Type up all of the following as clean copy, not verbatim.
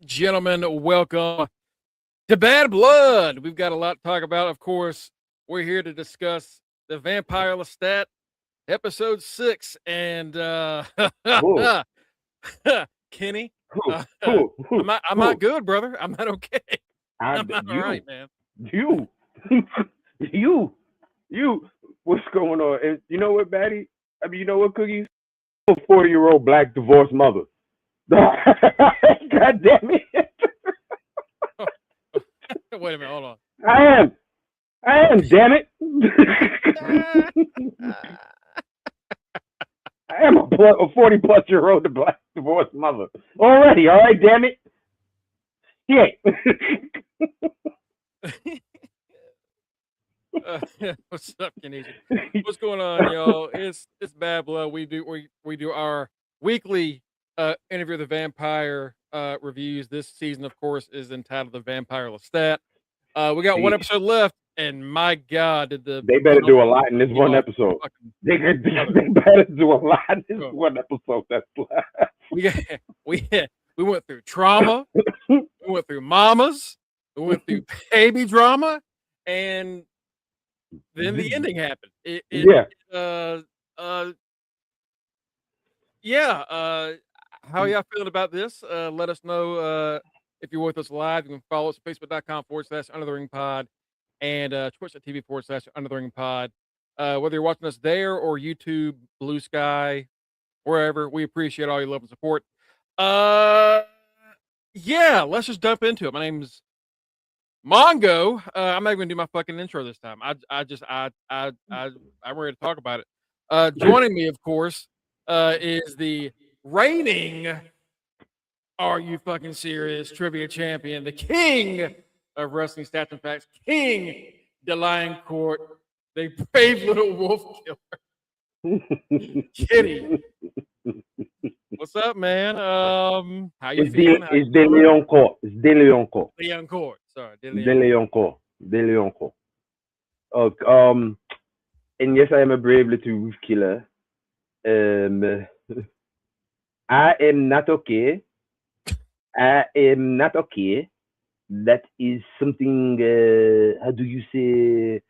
gentlemen, welcome to Bad Blood. We've got a lot to talk about. Of course, we're here to discuss the Vampire Lestat, episode 6. And Who? Kenny, Who? uh, Who? I'm Who? not. I'm not Who? good, brother. I'm not okay. I, I'm not all right, you, man. you, you. What's going on? And you know what, Batty? I mean, you know what, Cookies? I'm a 40-year-old black divorced mother. God damn it! Wait a minute. Hold on. I am. I am. Damn it! I am a 40-plus-year-old black divorced mother already. All right, damn it! Shit. What's up, Kenny? What's going on, y'all? It's Bad Blood. We do our weekly interview of the vampire reviews. This season, of course, is entitled "The Vampire Lestat." We got one See, episode left, and my God, did the they better do a lot in this get one off the episode. fucking brother. They better do a lot in this one episode. That's We got we we went through trauma, we went through mamas, we went through baby drama, and then the ending happened. yeah. Uh uh yeah. How y'all feeling about this? Let us know if you're with us live. You can follow us at facebook.com/Under the Ring Pod and twitch.tv/Under the Ring Pod. Whether you're watching us there or YouTube, Blue Sky, wherever, we appreciate all your love and support. Uh, yeah, let's just jump into it. My name's Mongo. I'm not even gonna do my fucking intro this time. I'm ready to talk about it. Joining me, of course, is the reigning Are You Fucking Serious trivia champion, the king of wrestling stats and facts, King the Lion Court, the brave little wolf killer, Kitty. What's up, man? How you feeling? How you It's De doing? Leon Court. It's De Leon Court. Leon Court. Sorry, De De Leon Court. Leon Court. De Leon Court. And yes, I am a brave little wolf killer. Um, I am not okay. I am not okay. That is something. How do you say?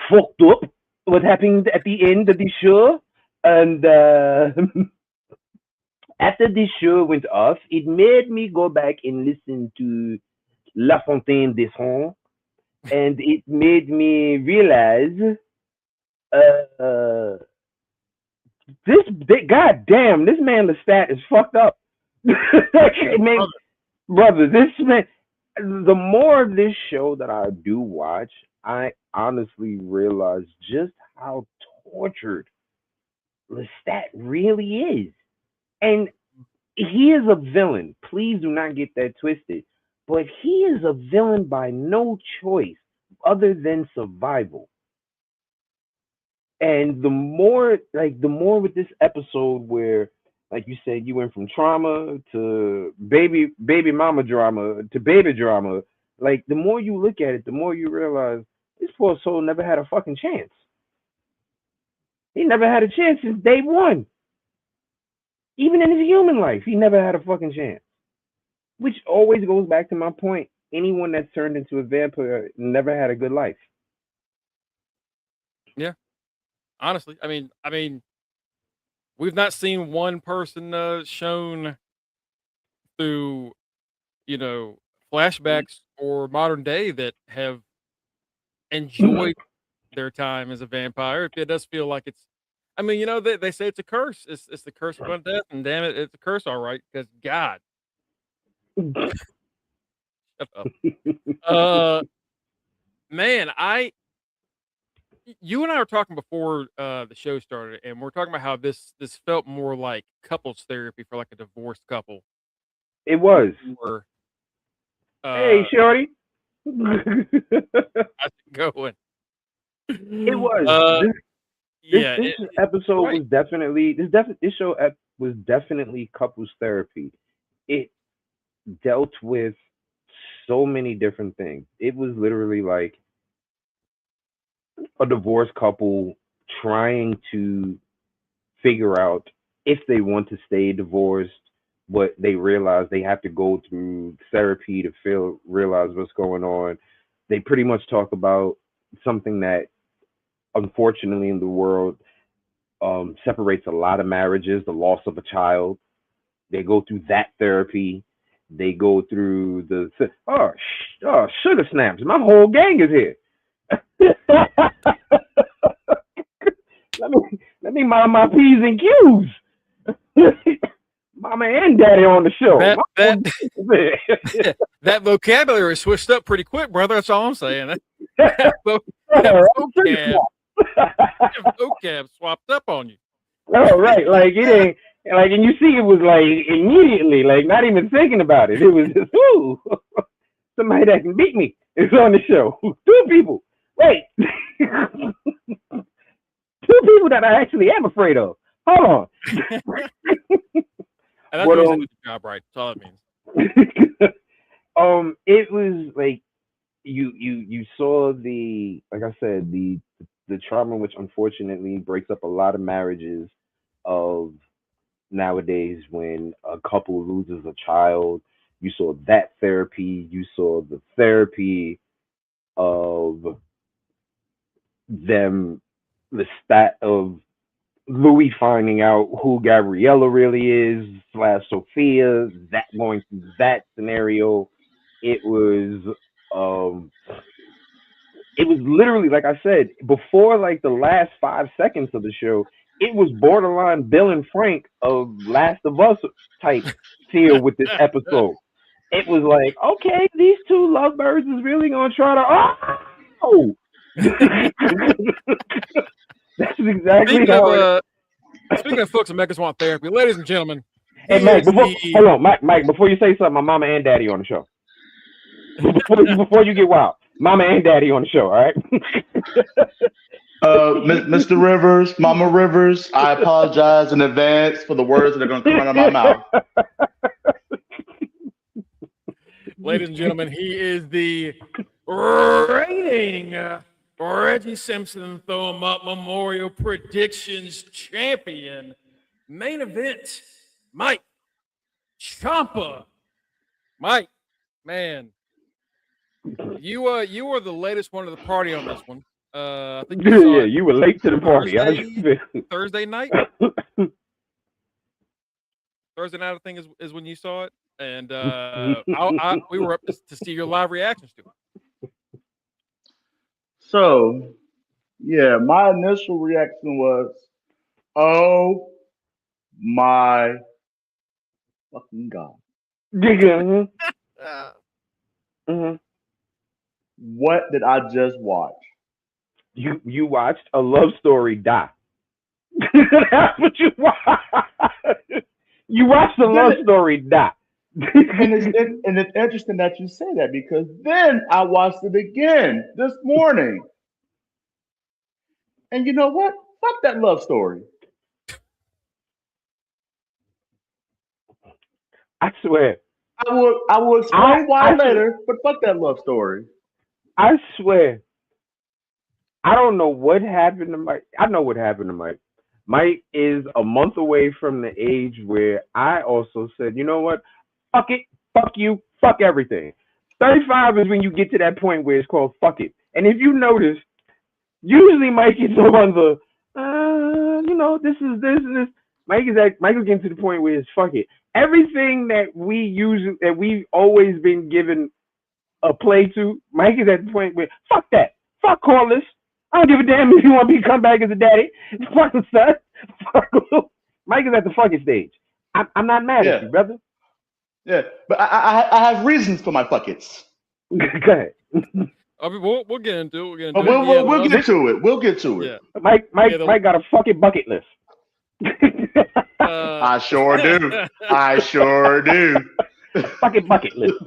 Fucked up. What happened at the end of the show? And after this show went off, it made me go back and listen to La Fontaine des Sons, and it made me realize uh, God damn, this man Lestat is fucked up. It made, brother, this man. The more of this show that I do watch, I honestly realize just how tortured Lestat really is. And he is a villain. Please do not get that twisted. But he is a villain by no choice other than survival. And the more with this episode where, like you said, you went from trauma to baby mama drama to baby drama. Like the more you look at it, the more you realize this poor soul never had a fucking chance. He never had a chance since day one. Even in his human life, he never had a fucking chance. Which always goes back to my point. Anyone that's turned into a vampire never had a good life. Yeah, honestly, I mean, we've not seen one person shown through, you know, flashbacks or modern day that have enjoyed their time as a vampire. It does feel like it's. I mean, they say it's a curse. It's the curse of undeath, and damn it, it's a curse, all right. Because God, shut up. Man, you and I were talking before the show started, and we're talking about how this felt more like couples therapy for like a divorced couple. It was. Or Hey, shorty. how's it going? It was. Uh, yeah, This episode right. was definitely this show was definitely couples therapy. It dealt with so many different things. It was literally like a divorced couple trying to figure out if they want to stay divorced, but they realize they have to go through therapy to realize what's going on. They pretty much talk about something that unfortunately in the world separates a lot of marriages, the loss of a child. They go through that therapy. They go through sugar snaps. My whole gang is here. let me mind my P's and Q's. Mama and daddy on the show. That vocabulary switched up pretty quick, brother. That's all I'm saying. Vocab swapped up on you. Oh, right. Like it ain't like, and you see it was like immediately, like not even thinking about it. It was just, ooh, somebody that can beat me is on the show. 2 people. Wait. 2 people that I actually am afraid of. Hold on. And that's what the job right. That's all it means. It was like you saw like I said, the trauma which unfortunately breaks up a lot of marriages of nowadays when a couple loses a child. You saw that therapy. You saw the therapy of them, the stat of Louis finding out who Gabriella really is / Sophia, that going through that scenario. It was literally, like I said, before like the last 5 seconds of the show, it was borderline Bill and Frank of Last of Us type feel with this episode. It was like, okay, these 2 lovebirds is really gonna try to That's exactly speaking of folks that make us want therapy, ladies and gentlemen. Hey, Mike, Mike, before you say something, my mama and daddy on the show. Before you get wild, mama and daddy on the show, all right? Mr. Rivers, Mama Rivers, I apologize in advance for the words that are going to come out of my mouth. Ladies and gentlemen, he is the reigning Reggie Simpson Throw 'em Up Memorial Predictions Champion. Main event, Mike Ciampa. Mike, man, you were the latest one to the party on this one. I think you were late to the party. Thursday night. Thursday night, I think, is when you saw it, and we were up to see your live reactions to it. So, yeah, my initial reaction was, "Oh my fucking God!" What did I just watch? You watched a love story die. That's what you watched. You watched a love story die. And it's interesting that you say that, because then I watched it again this morning. And you know what? Fuck that love story. I swear. I will explain why later, but fuck that love story. I swear. I don't know what happened to Mike. I know what happened to Mike. Mike is a month away from the age where I also said, you know what? Fuck it. Fuck you. Fuck everything. 35 is when you get to that point where it's called fuck it. And if you notice, usually Mike is on the, this is this and this. Mike is getting to the point where it's fuck it. Everything that we've always been given a play to, Mike is at the point where fuck that. Fuck callers. I don't give a damn if you want me to come back as a daddy. Fucking son. Fuck. Mike is at the fucking stage. I'm not mad at you, brother. Yeah, but I have reasons for my fuckets. Go ahead. I mean, we'll get into it. We'll get to it. We'll get to it. Yeah. Mike got a fucking bucket list. I sure do. I sure do. Fucking bucket list.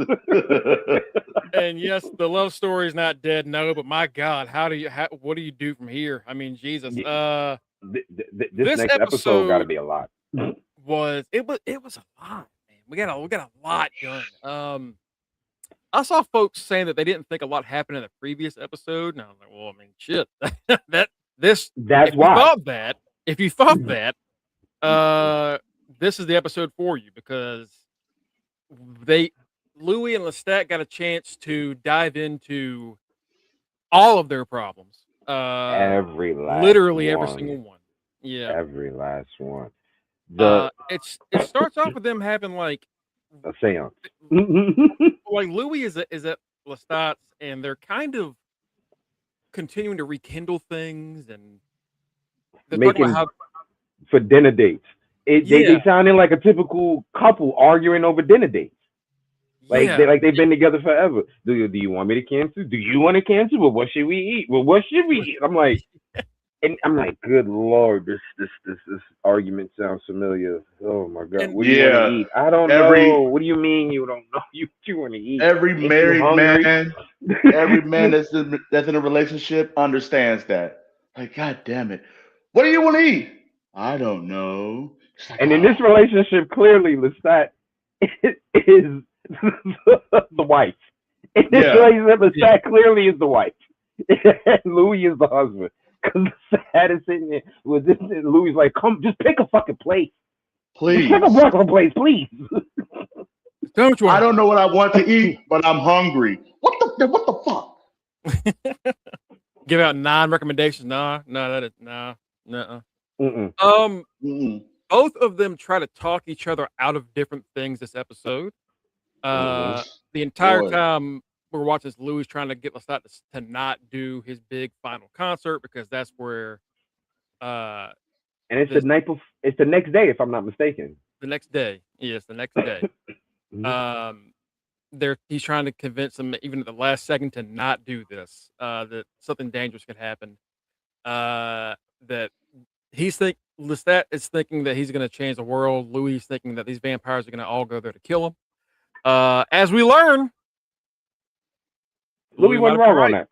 And yes, the love story is not dead. No, but my God, what do you do from here? I mean, Jesus. This next episode got to be a lot. It was a lot, man. We got a lot done. I saw folks saying that they didn't think a lot happened in the previous episode. And I was like, well, I mean, shit. That's why. If you thought that, this is the episode for you because Louis and Lestat got a chance to dive into all of their problems. Every last Literally every one. single one. Yeah. Every last one. It starts off with them having like A seance. like Louis is at Lestat's and they're kind of continuing to rekindle things and they're talking Making about how for dinner dates. They sounded like a typical couple arguing over dinner dates. Like they've been together forever. Do you want me to cancel? Do you want to cancel? Well, what should we eat? Well, what should we eat? I'm like, good Lord, this argument sounds familiar. Oh my God, what do you want to eat? I don't know. What do you mean you don't know? You want to eat? Every married man, every man that's in a relationship understands that. Like, God damn it, what do you want to eat? I don't know. Like, and in this relationship, clearly, Lestat is the wife. In this relationship, Lestat clearly is the wife. And Louis is the husband. Because Lestat is sitting there with this, and Louis like, come, just pick a fucking place. Please. Pick a fucking place, please. I don't know what I want to eat, but I'm hungry. What the fuck? Give out 9 recommendations. No. Both of them try to talk each other out of different things this episode. The entire time we're watching this, Louis trying to get Lestat to not do his big final concert because that's where and it's it's the next day, if I'm not mistaken. The next day. Yes, the next day. He's trying to convince him even at the last second to not do this. That something dangerous could happen. That Lestat is thinking that he's going to change the world. Louis is thinking that these vampires are going to all go there to kill him. As we learn, Louis wasn't wrong on that.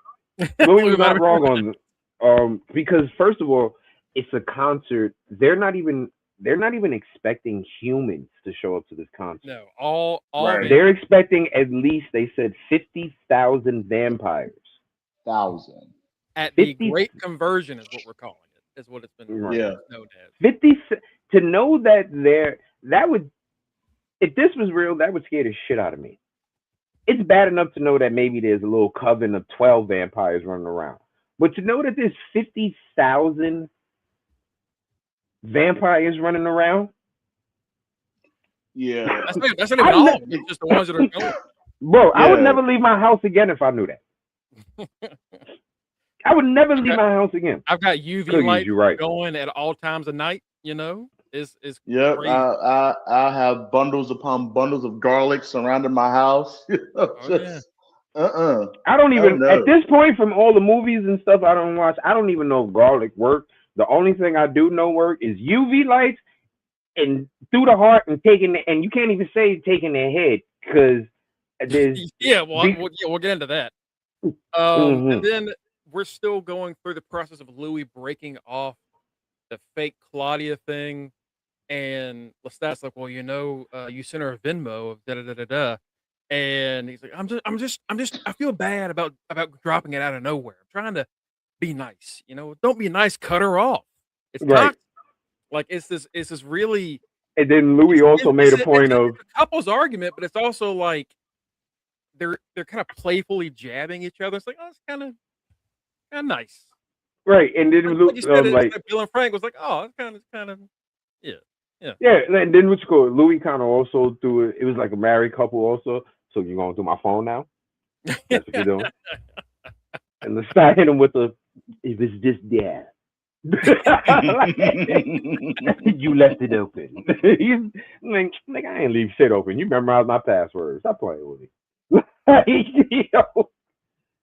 Louis was not wrong on because first of all, it's a concert. They're not even expecting humans to show up to this concert. No, all they're expecting at least, they said, 50,000 vampires. At the Great Conversion is what we're calling it. Is what it's been known as. 50 to know that that would, if this was real, that would scare the shit out of me. It's bad enough to know that maybe there's a little coven of 12 vampires running around, but to know that there's 50,000 vampires running around. Yeah, that's not even all. It's just the ones that are going. Bro, I would never leave my house again if I knew that. I would never leave my house again. I've got UV lights going at all times of night. You know, it's crazy. I have bundles upon bundles of garlic surrounding my house. I don't even at this point, from all the movies and stuff I don't watch, I don't even know if garlic works. The only thing I do know work is UV lights and through the heart and and you can't even say taking their head because there's we'll get into that. And then we're still going through the process of Louis breaking off the fake Claudia thing, and Lestat's like, well, you sent her a Venmo of da-da-da-da-da. And he's like, I feel bad about dropping it out of nowhere. I'm trying to be nice, don't be nice, cut her off. It's toxic. Like it's this really. And then Louis also made a point of a couple's argument, but it's also like they're kind of playfully jabbing each other. It's like, oh, it's kind of nice, right? And then like Bill and Frank was like, oh, it's kind of yeah. And then what's cool, Louis kind of also threw it. It was like a married couple also. So you're going through my phone now? That's what you're doing. And Lestat hit him with if it's just there. You left it open. He's like, I ain't leave shit open. You memorize my passwords. Stop playing with me.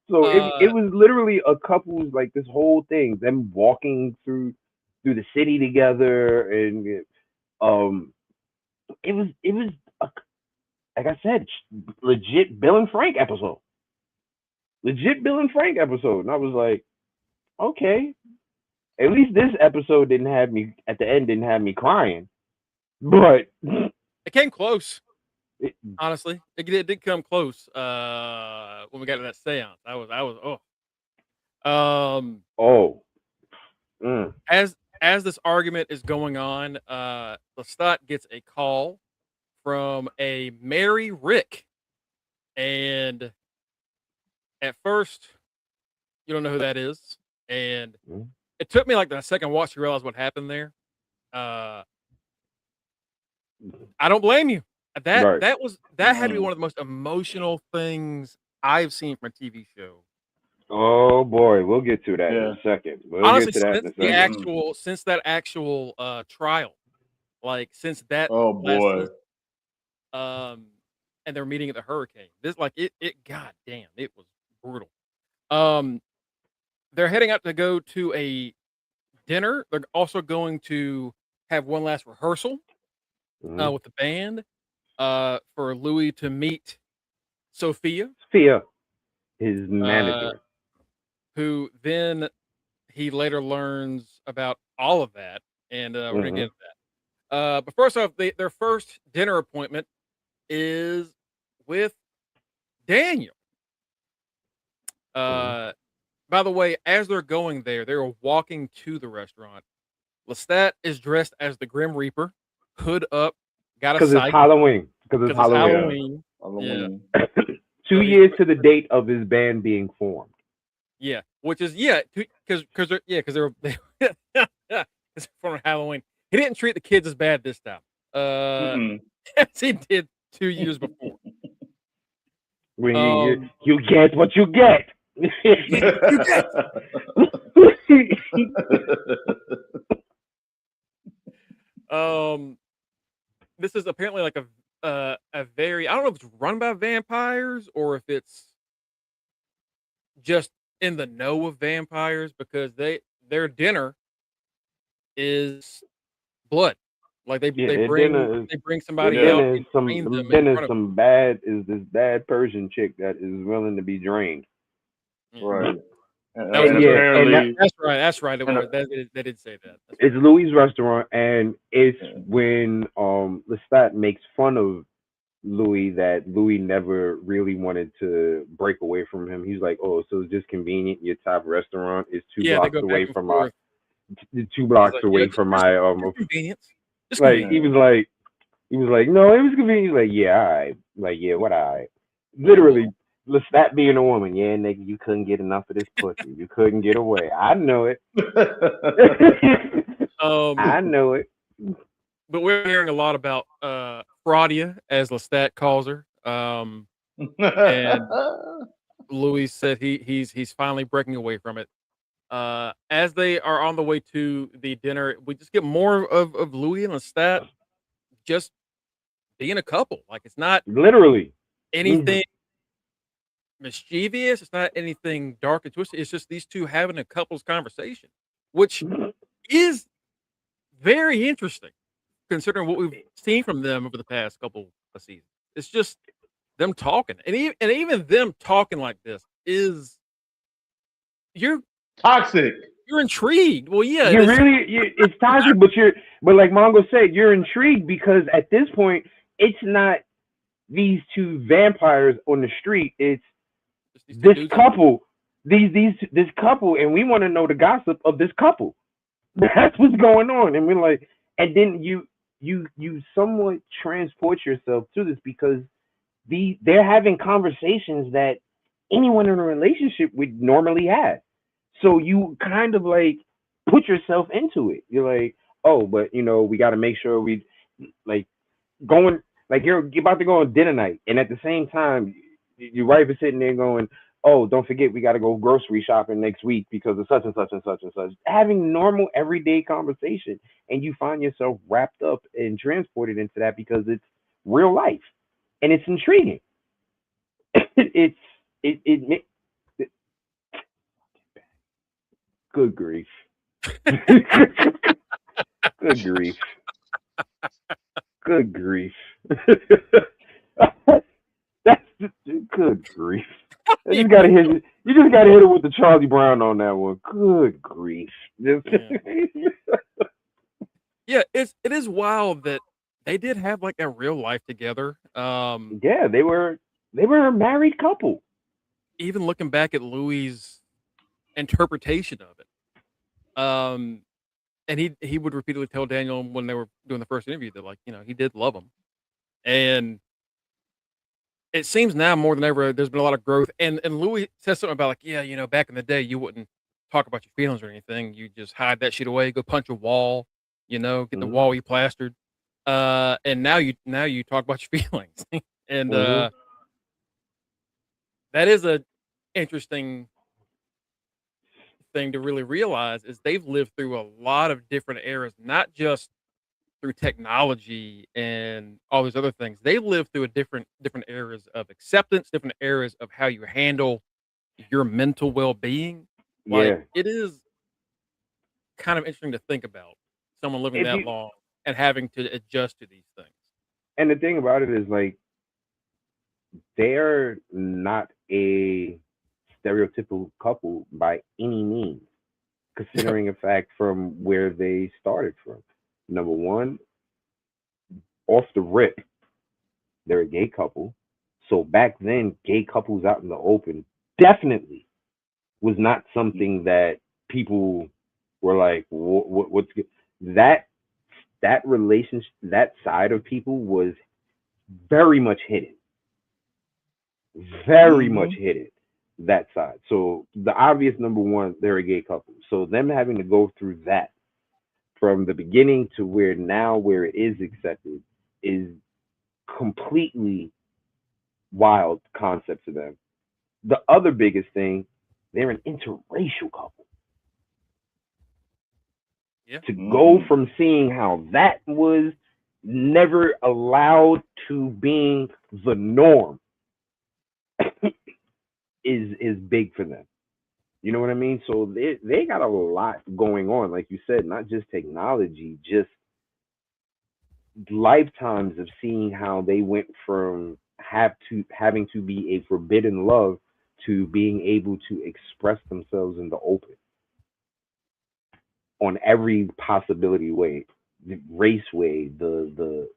So it was literally a couple's, like, this whole thing, them walking through the city together, and it was like I said, legit Bill and Frank episode. And I was like, okay. At least this episode didn't have me crying. But it came close. Honestly, it did come close when we got to that seance. as this argument is going on, Lestat gets a call from a Mary Rick, and at first you don't know who that is, and it took me like the second watch to realize what happened there. I don't blame you. That Right. that had to be one of the most emotional things I've seen from a TV show. Oh boy, we'll get to that in Yeah. a second. We'll Honestly, get to that in since a the second. actual trial, like since that Oh last boy. season, and they're meeting at the hurricane. This like it god damn, it was brutal. They're heading out to go to a dinner. They're also going to have one last rehearsal Mhm. with the band for Louis to meet Sophia, Sophia, his manager. who then he later learns about all of that, and we're gonna get into that. But first off, their first dinner appointment is with Daniel. By the way, as they're going there, they're walking to the restaurant. Lestat is dressed as the Grim Reaper, hood up, got a Because it's sight Halloween. Because it's because it's Halloween. Halloween. Halloween. 2 So years to the date of his band being formed. Yeah, which is because they're for Halloween. He didn't treat the kids as bad this time, as he did 2 years before. When you get what you get. You get. This is apparently like a very, I don't know if it's run by vampires or if it's just in the know of vampires, because their dinner is blood. Like they bring somebody out and train them in front of them. This bad Persian chick that is willing to be drained. Right. That's right. They did say that. It's Louis' restaurant, and it's when Lestat makes fun of Louis that Louis never really wanted to break away from him. He's like, "Oh, so it's just convenient. Your top restaurant is two blocks away from my 2 blocks away from my convenience." Like he was like, "No, it was convenient." He's like, "Yeah, all right." Like, "Yeah, what all right?" Literally, Lestat being a woman, "Yeah, nigga, you couldn't get enough of this pussy. You couldn't get away. I know it." I know it. But we're hearing a lot about Fraudia, as Lestat calls her. And Louis said he's finally breaking away from it. As they are on the way to the dinner, we just get more of Louis and Lestat just being a couple. Like, it's not literally anything mischievous. It's not anything dark and twisted. It's just these two having a couple's conversation, which is very interesting considering what we've seen from them over the past couple of seasons. It's just them talking, and even them talking like this is you're toxic. You're intrigued. Well, yeah, it's toxic, but like Mongo said, you're intrigued because at this point, it's not these two vampires on the street. It's this couple, this couple, and we want to know the gossip of this couple. That's what's going on, and we're like, and then you somewhat transport yourself to this because they're having conversations that anyone in a relationship would normally have. So you kind of like put yourself into it. You're like, oh, but we got to make sure we like going like you're about to go on dinner night, and at the same time, your wife is sitting there going, oh, don't forget we got to go grocery shopping next week because of such and such and such and such. Having normal everyday conversation, and you find yourself wrapped up and transported into that because it's real life, and it's intriguing. It good grief. Good grief. Good grief. That's good grief. You just gotta hit it with the Charlie Brown on that one. Good grief. Yeah, it is wild that they did have like a real life together. Yeah, they were a married couple. Even looking back at Louis' interpretation of it, and he would repeatedly tell Daniel when they were doing the first interview that, like, he did love him. And it seems now more than ever there's been a lot of growth. And Louis says something about, like, yeah, back in the day you wouldn't talk about your feelings or anything. You just hide that shit away, go punch a wall, get the Mhm. wall plastered. And now you talk about your feelings. And Mhm. that is a interesting thing to really realize is they've lived through a lot of different eras, not just through technology and all these other things. They lived through a different eras of acceptance, different eras of how you handle your mental well-being. Like, Yeah. it is kind of interesting to think about someone living If that you long and having to adjust to these things. and the thing about it is like they're not a stereotypical couple by any means, considering a fact from where they started from. Number one, off the rip, they're a gay couple. So back then, gay couples out in the open definitely was not something that people were like, what's good? That that relationship, that side of people was very much hidden, very much Mm-hmm. hidden. That side. So the obvious number one, they're a gay couple. So them having to go through that from the beginning to where it is accepted is completely wild concept to them. The other biggest thing, they're an interracial couple. Yeah. To go Mm-hmm. from seeing how that was never allowed to being the norm is big for them. You know what I mean? So they got a lot going on, like you said, not just technology, just lifetimes of seeing how they went from having to be a forbidden love to being able to express themselves in the open on every possibility way, the race way, the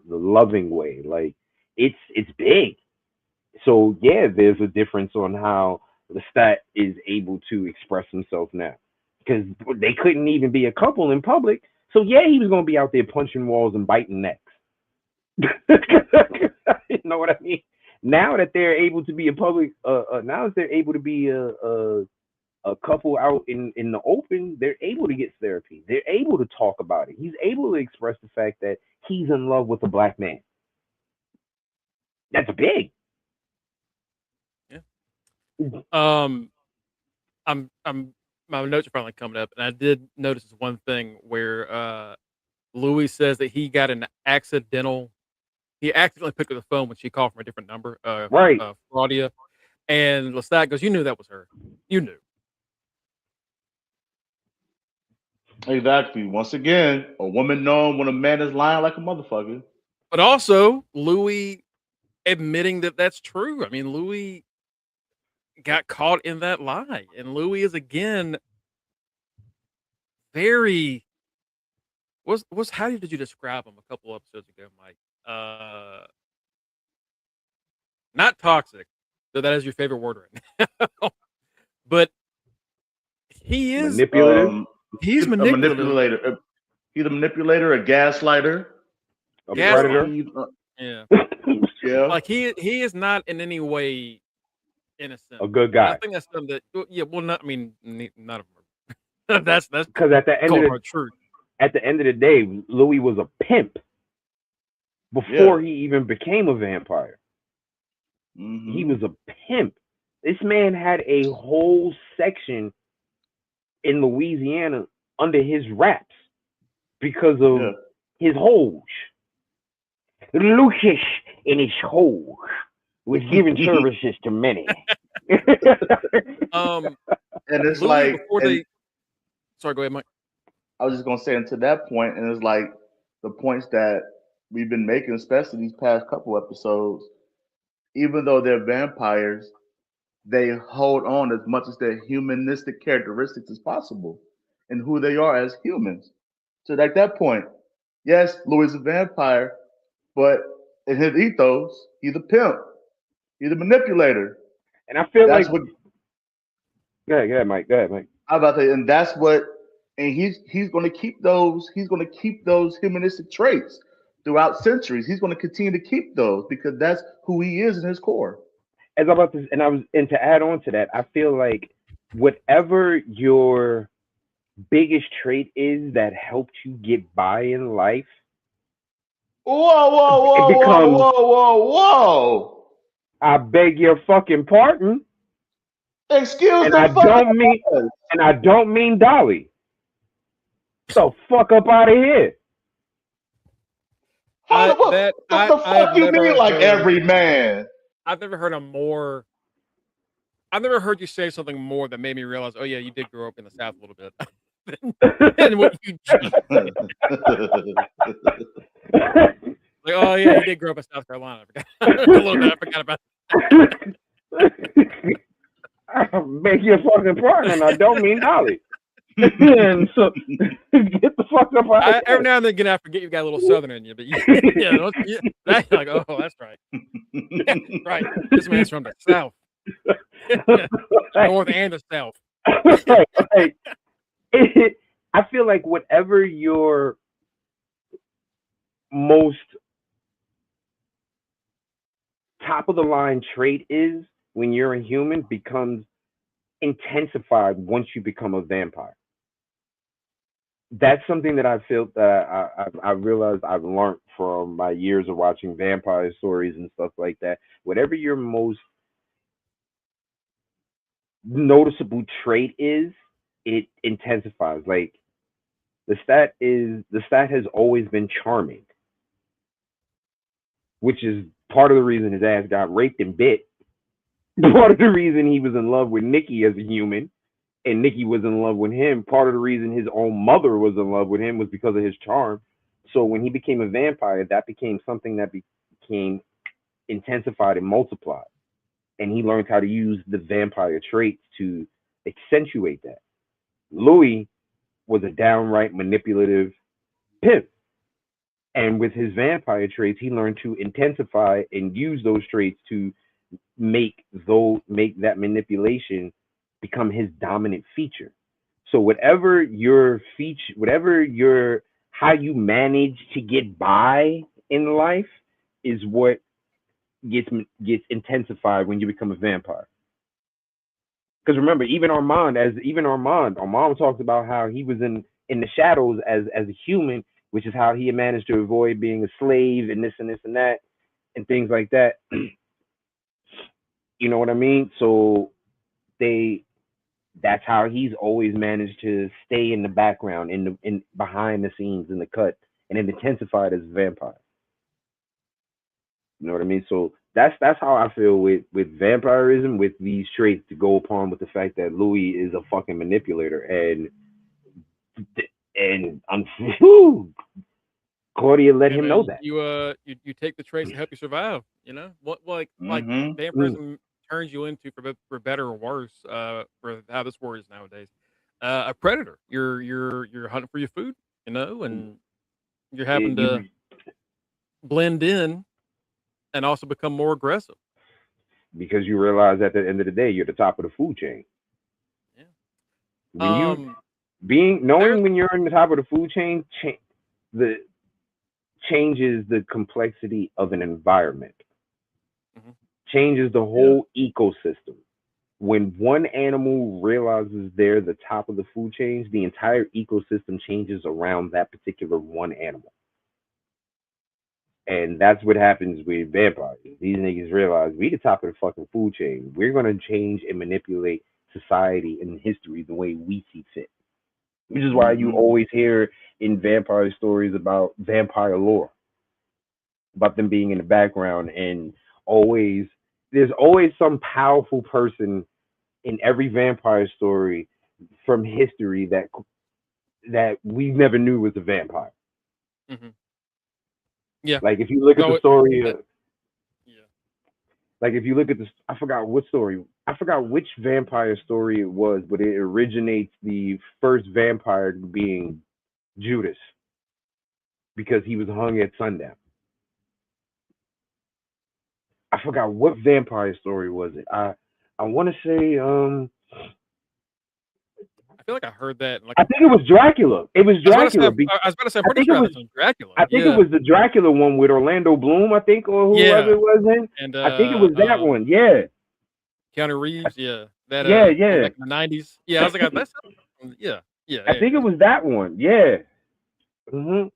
loving way. Like it's big. So yeah, there's a difference on how Lestat is able to express himself now, because they couldn't even be a couple in public. So yeah, he was gonna be out there punching walls and biting necks. You know what I mean? Now that they're able to be a public, now that they're able to be a couple out in the open, they're able to get therapy. They're able to talk about it. He's able to express the fact that he's in love with a black man. That's big. Yeah. Um, I'm my notes are finally coming up, and I did notice this one thing where Louis says that he accidentally picked up the phone when she called from a different number, Right. Claudia, and Lestat goes, "You knew that was her. You knew." Exactly. Once again, a woman knowing when a man is lying like a motherfucker. But also, Louis admitting that that's true. I mean, Louis got caught in that lie, and Louis is again very was how did you describe him a couple episodes ago, Mike? Not toxic, though that is your favorite word right now. But he is Manipulative, he's A manipulative, manipulator. He's a manipulator, a gaslighter. a gaslight. predator. He's, Yeah. yeah. Like he is not in any way innocent. A good And I guy. think that's something that yeah, well not I mean none of them are. That's Because cold hard truth. at the end of the day, Louis was a pimp Yeah. before he even became a vampire. He Mm-hmm. was a pimp. This man had a whole section in Louisiana under his wraps because Yeah. of his holes. Lucas in his hole was giving services to many. Um And it's Louis like, before and they sorry, go ahead, Mike. I was just gonna say, and to that point, and it's like the points that we've been making, especially these past couple episodes. Even though they're vampires, they hold on as much as their humanistic characteristics as possible and who they are as humans. So at that point, yes, Louis is a vampire, but in his ethos, he's a pimp. He's a manipulator. And I feel That's like, what go ahead, Mike. Go ahead, Mike. I'm about to say, and that's what and he's going to keep those. He's going to keep those humanistic traits throughout centuries. He's going to continue to keep those because that's who he is in his core. As about this, and to add on to that, I feel like whatever your biggest trait is that helped you get by in life, Whoa, whoa, it whoa, whoa, becomes, whoa, whoa, whoa! I beg your fucking pardon, Excuse and the I don't mean, fuzz. and I don't mean Dolly. The fuck up out of here. Hold on, what the I have fuck you mean, never like heard. every man? I've never heard a more. I've never heard you say something more that made me realize, oh yeah, you did grow up in the South a little bit, than what you just said. Like, oh yeah, he did grow up in South Carolina. I forgot a little bit. I forgot about. I beg your fucking pardon, and I don't mean Dolly. And so, get the fuck up out of here. Every now and then, I forget you got a little Southern in you, but yeah, that's like, oh, that's right. Yeah, right. This man's from the South, North and the South. Like, I feel like whatever your most top of the line trait is when you're a human becomes intensified once you become a vampire. That's something that I feel that I realized I've learned from my years of watching vampire stories and stuff like that. Whatever your most noticeable trait is, it intensifies. Like the stat has always been charming, which is part of the reason his ass got raped and bit. Part of the reason he was in love with Nikki as a human, and Nikki was in love with him. Part of the reason his own mother was in love with him was because of his charm. So when he became a vampire, that became something that became intensified and multiplied. And he learned how to use the vampire traits to accentuate that. Louis was a downright manipulative pimp. And with his vampire traits, he learned to intensify and use those traits to make that manipulation become his dominant feature. So whatever your feature, whatever your how you manage to get by in life is what gets intensified when you become a vampire. Because remember, Armand talks about how he was in the shadows as a human, which is how he managed to avoid being a slave and this and this and that and things like that. You know what I mean? So that's how he's always managed to stay in the background, in behind the scenes, in the cut, and it intensified as a vampire. You know what I mean? So that's how I feel with vampirism, with these traits to go upon with the fact that Louis is a fucking manipulator and Claudia let him know that. You take the traits to help you survive. You know what? Like vampirism turns you into, for better or worse, for how this world is nowadays, a predator. You're hunting for your food, you know, and you're having to blend in and also become more aggressive. Because you realize at the end of the day, you're the top of the food chain. Yeah. When when you're in the top of the food chain, changes the complexity of an environment. Mm-hmm. Changes the whole ecosystem. When one animal realizes they're the top of the food chain, the entire ecosystem changes around that particular one animal. And that's what happens with vampires. These niggas realize we the top of the fucking food chain. We're gonna change and manipulate society and history the way we see fit. Which is why you always hear in vampire stories about vampire lore, about them being in the background, and there's always some powerful person in every vampire story from history that we never knew was a vampire. Mm-hmm. Yeah. Like if you look at the story, like if you look at this, I forgot which vampire story it was, but it originates the first vampire being Judas because he was hung at sundown. I forgot what vampire story was it. I want to say I feel like I heard that. Like, I think it was Dracula. It was Dracula. I was about to say, I'm I pretty think sure it was. that's on Dracula. I think it was the Dracula one with Orlando Bloom. I think, or whoever Yeah. it was in. And I think it was that one. Yeah. Keanu Reeves. Yeah. That Yeah. back in the 90s. Yeah. I was like, that's yeah. I think it was that one. Yeah. Before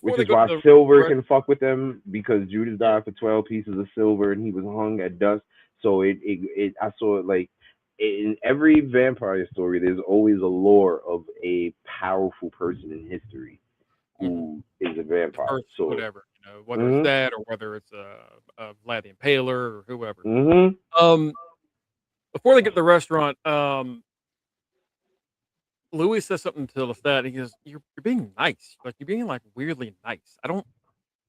Which they is go why to the silver can fuck with them, because Judas died for 12 pieces of silver and he was hung at dust. So I saw it like in every vampire story. There's always a lore of a powerful person in history who is a vampire. First, so whatever, whether it's that or whether it's Vlad the Impaler or whoever. Before they get to the restaurant, Louis says something to Lestat. He goes, "You're being nice. Like, you're being like weirdly nice. I don't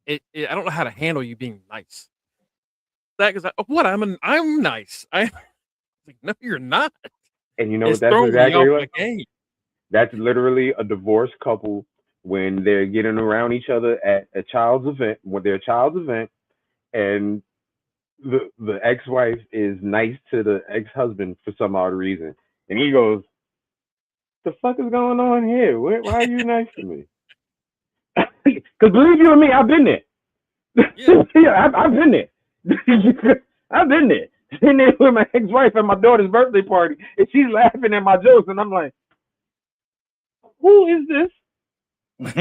know how to handle you being nice." That goes like, "Oh, what? I'm nice." I like, "No, you're not." And you know It's what that's exactly like? Game. That's literally a divorced couple when they're getting around each other at a child's event, and the ex-wife is nice to the ex-husband for some odd reason, and he goes, "The fuck is going on here? Why are you nice to me?" Because believe you me, I've been there. Yeah, I've been there. I've been there. Sitting there with my ex-wife at my daughter's birthday party, and she's laughing at my jokes, and I'm like, "Who is this?" No,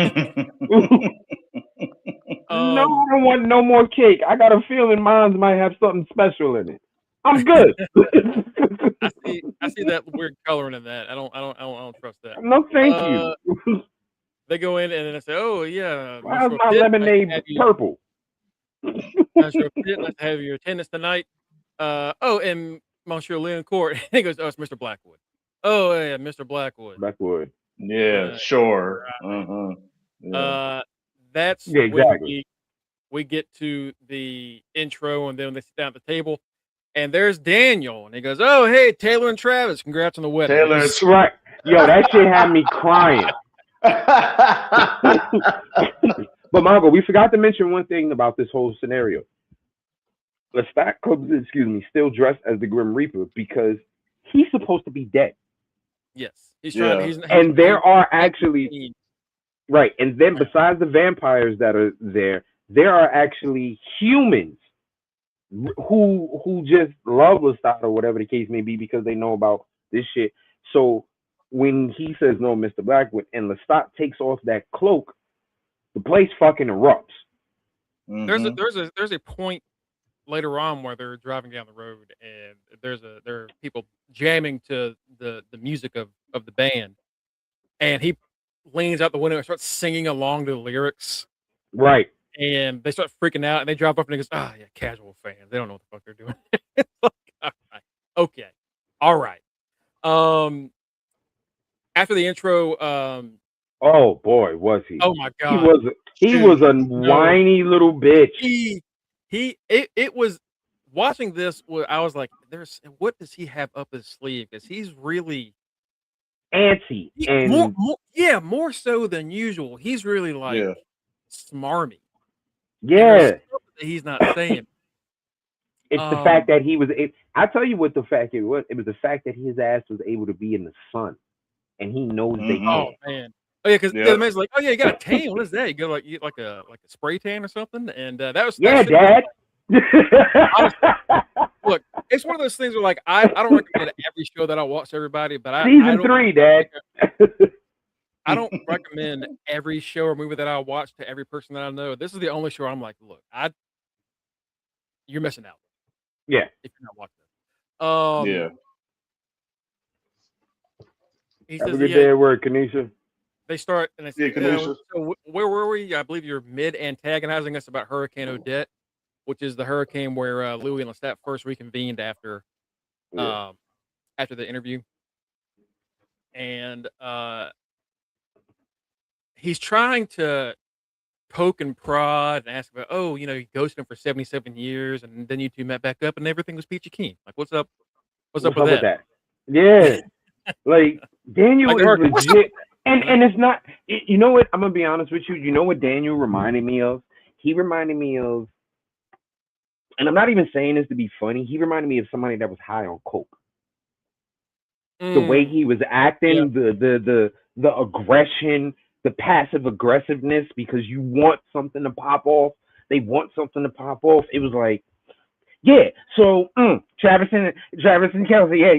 I don't want no more cake. I got a feeling mine might have something special in it. I'm good. I see that weird coloring in that. I don't trust that. No, thank you. They go in and then they say, "Oh yeah, why is my lemonade purple?" Nice to have your attendance tonight. And Monsieur Leoncourt. He goes, "Oh, it's Mr. Blackwood." "Oh yeah, Mr. Blackwood." Yeah, sure. That's exactly. When we get to the intro, and then they sit down at the table, and there's Daniel, and he goes, "Oh hey, Taylor and Travis, congrats on the wedding." Taylor's right. Yo, that shit had me crying. But Mongo, we forgot to mention one thing about this whole scenario. Lestat comes, still dressed as the Grim Reaper because he's supposed to be dead. Yes, he's trying. And there are actually right, and then besides the vampires that are there are actually humans who just love Lestat or whatever the case may be because they know about this shit. So when he says no, Mr. Blackwood, and Lestat takes off that cloak, the place fucking erupts. There's a point later on where they're driving down the road, and there are people jamming to the music of the band, and he leans out the window and starts singing along to the lyrics. Right. And they start freaking out, and they drop up, and he goes, "Ah, yeah, casual fans. They don't know what the fuck they're doing." It's like, all right, okay, all right. After the intro, oh boy, was he? Oh my god, he was a whiny little bitch. It was watching this. I was like, what does he have up his sleeve? Because he's really antsy, and more so than usual. He's really like smarmy. Yeah, he's not saying. It's the fact that he was. I tell you what the fact it was. It was the fact that his ass was able to be in the sun, and he knows they can. Oh man. Oh yeah, because the man's like, "Oh yeah, you got a tan. What is that? You go like a spray tan or something?" And that was Dad. Look, it's one of those things where like I don't recommend every show that I watch to everybody, but season 3, Dad. I don't recommend every show or movie that I watch to every person that I know. This is the only show I'm like, look, you're missing out. Yeah, if you're not watching it. He Have a good day at work, Kanisha. They start and they say, so where were we? I believe you're mid-antagonizing us about Hurricane Odette, which is the hurricane where Louis and Lestat first reconvened after the interview. And he's trying to poke and prod and ask about, you ghosted him for 77 years, and then you two met back up and everything was peachy keen. Like, what's up? What's up with that? Yeah. Like, Daniel is legit. And it's not, you know what? I'm going to be honest with you. You know what Daniel reminded me of? He reminded me of, and I'm not even saying this to be funny, he reminded me of somebody that was high on coke. The way he was acting, the aggression, the passive aggressiveness, because you want something to pop off. They want something to pop off. It was like, yeah. So, Travis and Kelsey, yeah.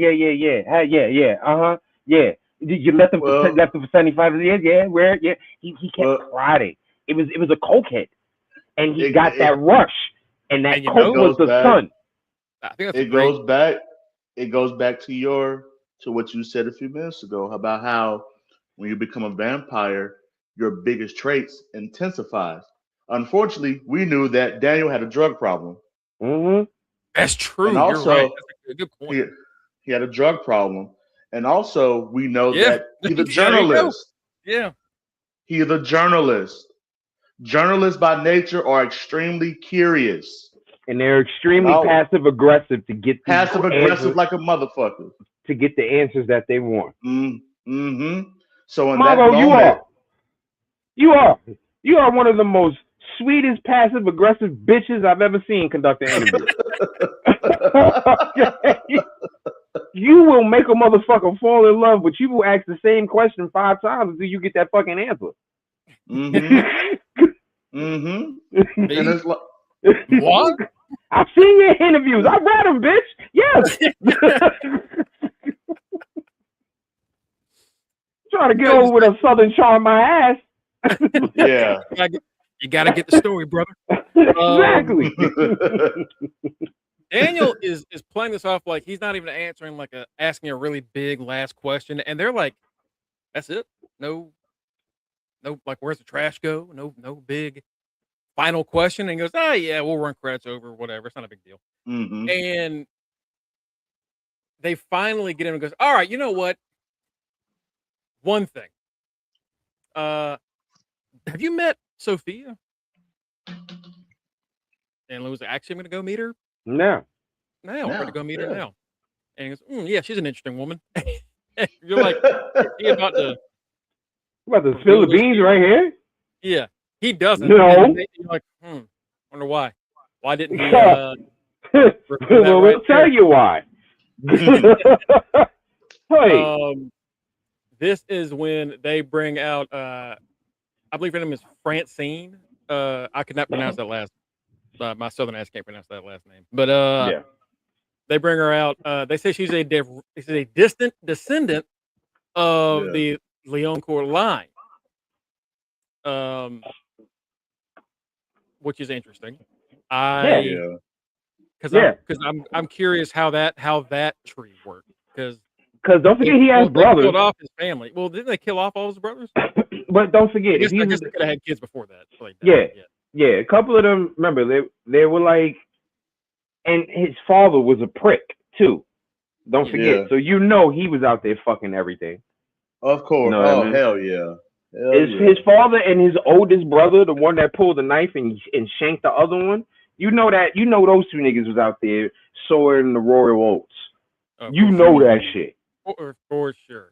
You left him for 75 years, yeah. Where, yeah. He kept prodding. It was a cokehead, and he got that rush, and that coke was the sun. I think that's it goes back to what you said a few minutes ago about how when you become a vampire, your biggest traits intensifies. Unfortunately, we knew that Daniel had a drug problem. That's true. And also, you're right. That's a good point. He had a drug problem. And also, we know that he's a journalist. Yeah. He's a journalist. Journalists by nature are extremely curious. And they're extremely passive aggressive to get like a motherfucker to get the answers that they want. So in Mongo, that moment, you are one of the most sweetest passive aggressive bitches I've ever seen conduct an interview. You will make a motherfucker fall in love, but you will ask the same question 5 times until you get that fucking answer. And it's like, what? I've seen your interviews. I read them, bitch. Yes. Trying to get over with a southern charm my ass. Yeah. You gotta get the story, brother. Exactly. Daniel is playing this off like he's not even answering asking a really big last question, and they're like, "That's it? No, like where's the trash go? No big final question." And he goes, "Ah, yeah, we'll run credits over, whatever. It's not a big deal." And they finally get him and goes, "All right, you know what? One thing. Have you met Sophia?" And Louis was like, "Actually, I'm gonna go meet her." No. I'm going to go meet her now. And he goes, "Yeah, she's an interesting woman." You're like, he about to spill the beans right here? Yeah, he doesn't. No. You're like, wonder why. Why didn't he? Well, we'll tell you why. Hey. This is when they bring out, I believe her name is Francine. I could not pronounce that last. My southern ass can't pronounce that last name. But they bring her out. They say she's a distant descendant of the Leoncourt line, which is interesting. Because I'm curious how that tree worked. Because don't forget he has brothers. Killed off his family. Well, didn't they kill off all his brothers? But don't forget, I guess they could have had kids before that. Yeah, a couple of them. Remember, they were like, and his father was a prick too. Don't forget. So he was out there fucking everything. Of course. Hell yeah. His father and his oldest brother, the one that pulled the knife and shanked the other one. Those two niggas was out there sowing the royal oats. That shit. For sure.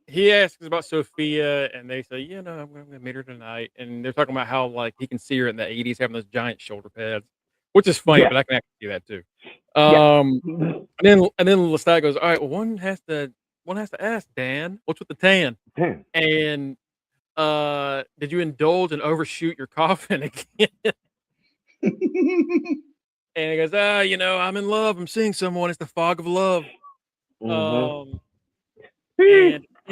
He asks about Sophia, and they say, I'm going to meet her tonight. And they're talking about how he can see her in the 80s having those giant shoulder pads, which is funny, but I can actually see that too. And then Lestat goes, all right, well, one has to ask Dan, what's with the tan? And did you indulge and overshoot your coffin again? And he goes, I'm in love. I'm seeing someone. It's the fog of love. And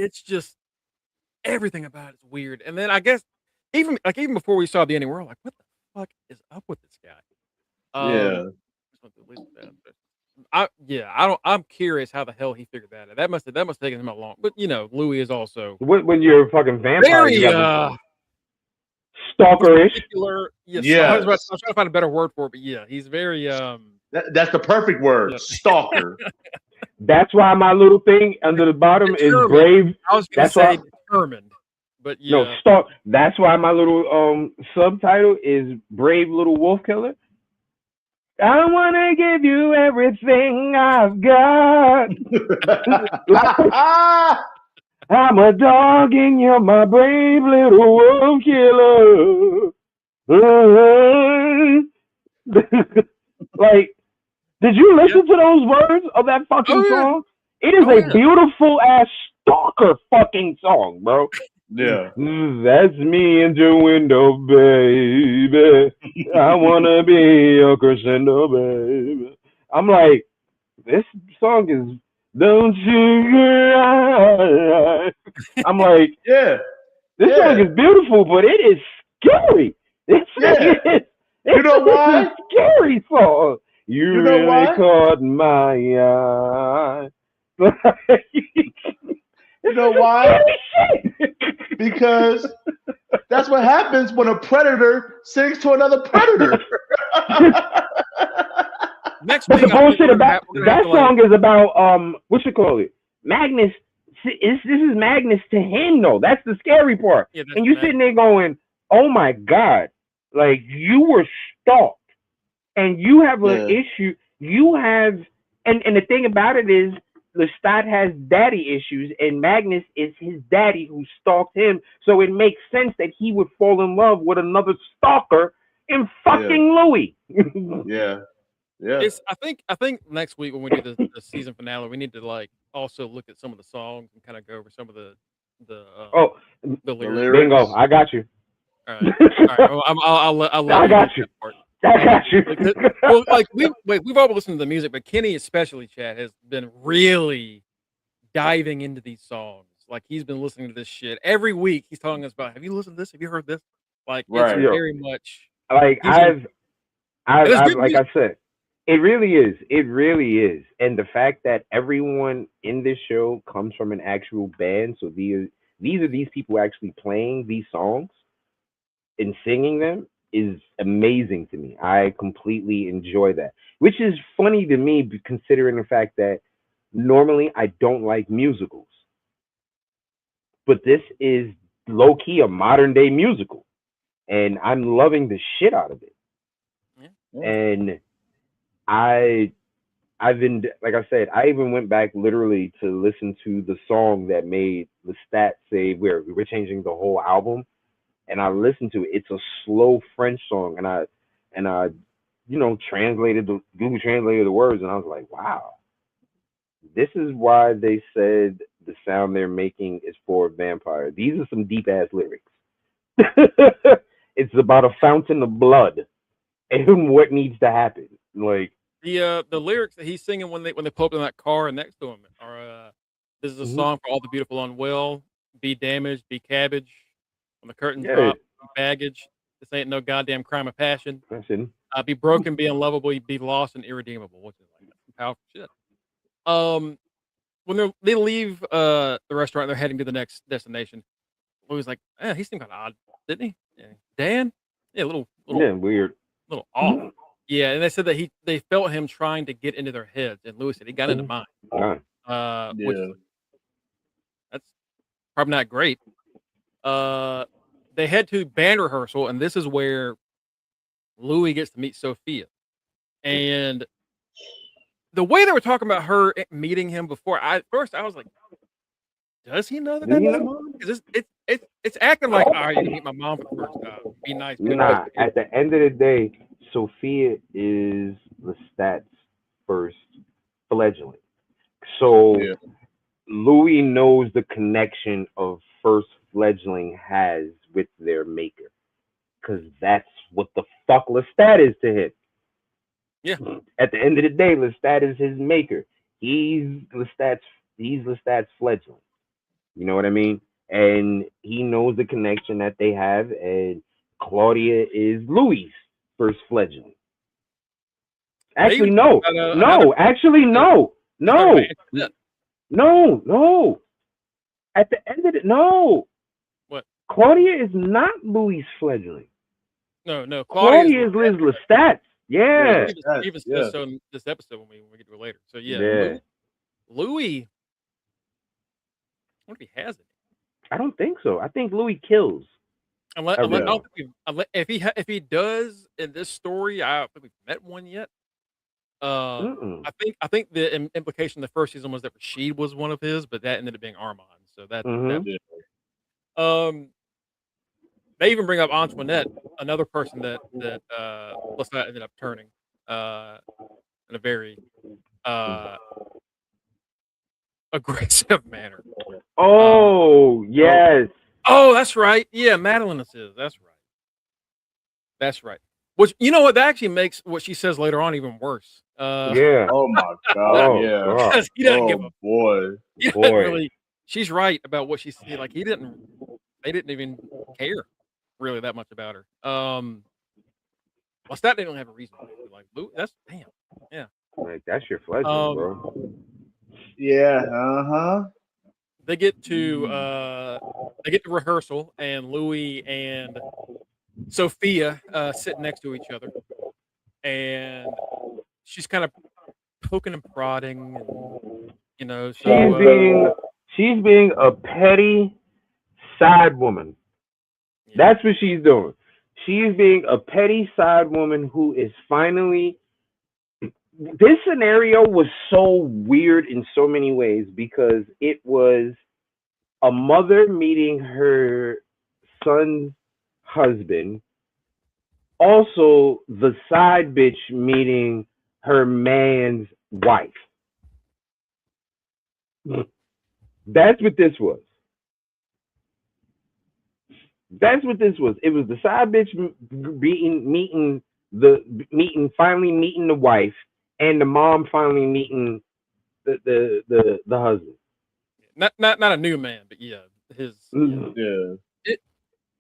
it's just everything about it is weird. And then I guess even before we saw the ending, we're like, what the fuck is up with this guy? I'm curious how the hell he figured that out. That must have taken him a long. But Louis is also when you're a fucking vampire, very stalkerish. I was trying to find a better word for it, but he's very that's the perfect word, stalker. That's why my little thing under the bottom is brave. I was going to say determined, but That's why my little subtitle is brave little wolf killer. I want to give you everything I've got. I'm a dog and you're my brave little wolf killer. Did you listen to those words of that fucking song? It is a beautiful ass stalker fucking song, bro. Yeah. That's me in your window, baby. I wanna be your crescendo, baby. I'm like, this song is don't you cry. I'm like, Yeah. this song is beautiful, but it is scary. This You know why? a scary song. You know really why? caught my eye. You know why? Because that's what happens when a predator sings to another predator. Next But week, the bullshit about that song is about what you call it? Magnus. This is Magnus to him though. That's the scary part. Yeah, and you sitting there going, "Oh my god!" Like you were stalked, and you have an issue. You have, and the thing about it is, Lestat has daddy issues, and Magnus is his daddy who stalked him. So it makes sense that he would fall in love with another stalker in fucking Louis. Yeah. I think next week when we do the season finale, we need to like also look at some of the songs and kind of go over some of the lyrics. Bingo, I got you. All right. Well, I'll let I got you. I got you. Well, like we've all been listening to the music, but Kenny especially, Chad, has been really diving into these songs. Like he's been listening to this shit every week. He's telling us about, have you listened to this? Have you heard this? Like it's very much like I've like I said, it really is. It really is. And the fact that everyone in this show comes from an actual band, so these are these people actually playing these songs and singing them is amazing to me. I completely enjoy that. Which is funny to me considering the fact that normally I don't like musicals. But this is low key a modern day musical. And I'm loving the shit out of it. Yeah. And I've been, like I said, I even went back literally to listen to the song that made Lestat say we're changing the whole album, and I listened to it. It's a slow French song, and I Google translated the words, and I was like, wow, this is why they said the sound they're making is for a vampire. These are some deep ass lyrics. It's about a fountain of blood and what needs to happen. Like the lyrics that he's singing when they pull up in that car next to him are this is a song for all the beautiful unwell, be damaged, be cabbage, when the curtains drop, baggage, this ain't no goddamn crime of passion. Be broken, be unlovable, be lost and irredeemable, which is like powerful shit. When they leave the restaurant, they're heading to the next destination. Louis like, he seemed kind of odd, didn't he? Yeah. Dan? Yeah, a little weird. A little off. Yeah, and they said that they felt him trying to get into their heads, and Louis said he got into mine. Which that's probably not great. They head to band rehearsal, and this is where Louis gets to meet Sophia. And the way they were talking about her meeting him before, first I was like, does he know that that's his mom? Because it's acting like, all right, you can meet my mom for the first time. Be nice. Nah, at the end of the day, Sophia is Lestat's first fledgling. So Louis knows the connection of first fledgling has with their maker. Because that's what the fuck Lestat is to him. Yeah. At the end of the day, Lestat is his maker. He's Lestat's fledgling. You know what I mean? And he knows the connection that they have, and Claudia is Louis' first fledgling. Actually, no. Actually, no. At the end of it, no. What? Claudia is not Louis' fledgling. No. Claudia is Liz Lestat. Yeah. Even says so in this episode when we get to it later. So yeah. Louis. What if he has it? I don't think so. I think Louis kills. If he does in this story, I don't think we've met one yet. I think the implication in the first season was that Rashid was one of his, but that ended up being Armand. So that they even bring up Antoinette, another person that Lestat ended up turning. And in a very aggressive manner. Oh, yes. Oh, that's right. Yeah, Madeline is. That's right. That's right. Which, you know what? That actually makes what she says later on even worse. Yeah. Oh my god. Oh, Yeah. God. Because he doesn't give a boy. he doesn't Boy. really. She's right about what she said. Like they didn't even care really that much about her. Lestat didn't have a reason to. Like, Lou, that's damn. Yeah. Like, that's your fledgling, bro. Yeah. They get to rehearsal, and Louis and Sophia sit next to each other, and she's kind of poking and prodding, and you know, so She's being a petty side woman. yeah. That's what she's doing. She's being a petty side woman who is finally. This scenario was so weird in so many ways because it was a mother meeting her son's husband, also the side bitch meeting her man's wife. That's what this was. That's what this was. It was the side bitch finally meeting the wife, and the mom finally meeting the husband. Not a new man, but yeah, his. Yeah.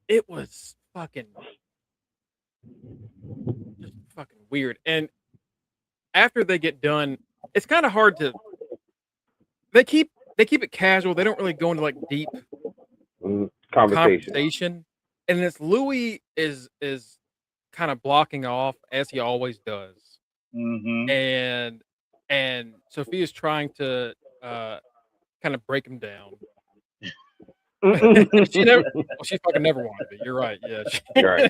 It was fucking just fucking weird. And after they get done, it's kind of hard to. They keep it casual. They don't really go into like deep conversation. And it's Louis is kind of blocking off as he always does. Mm-hmm. And Sophia's trying to kind of break him down. She fucking never wanted it. You're right. Yeah. You're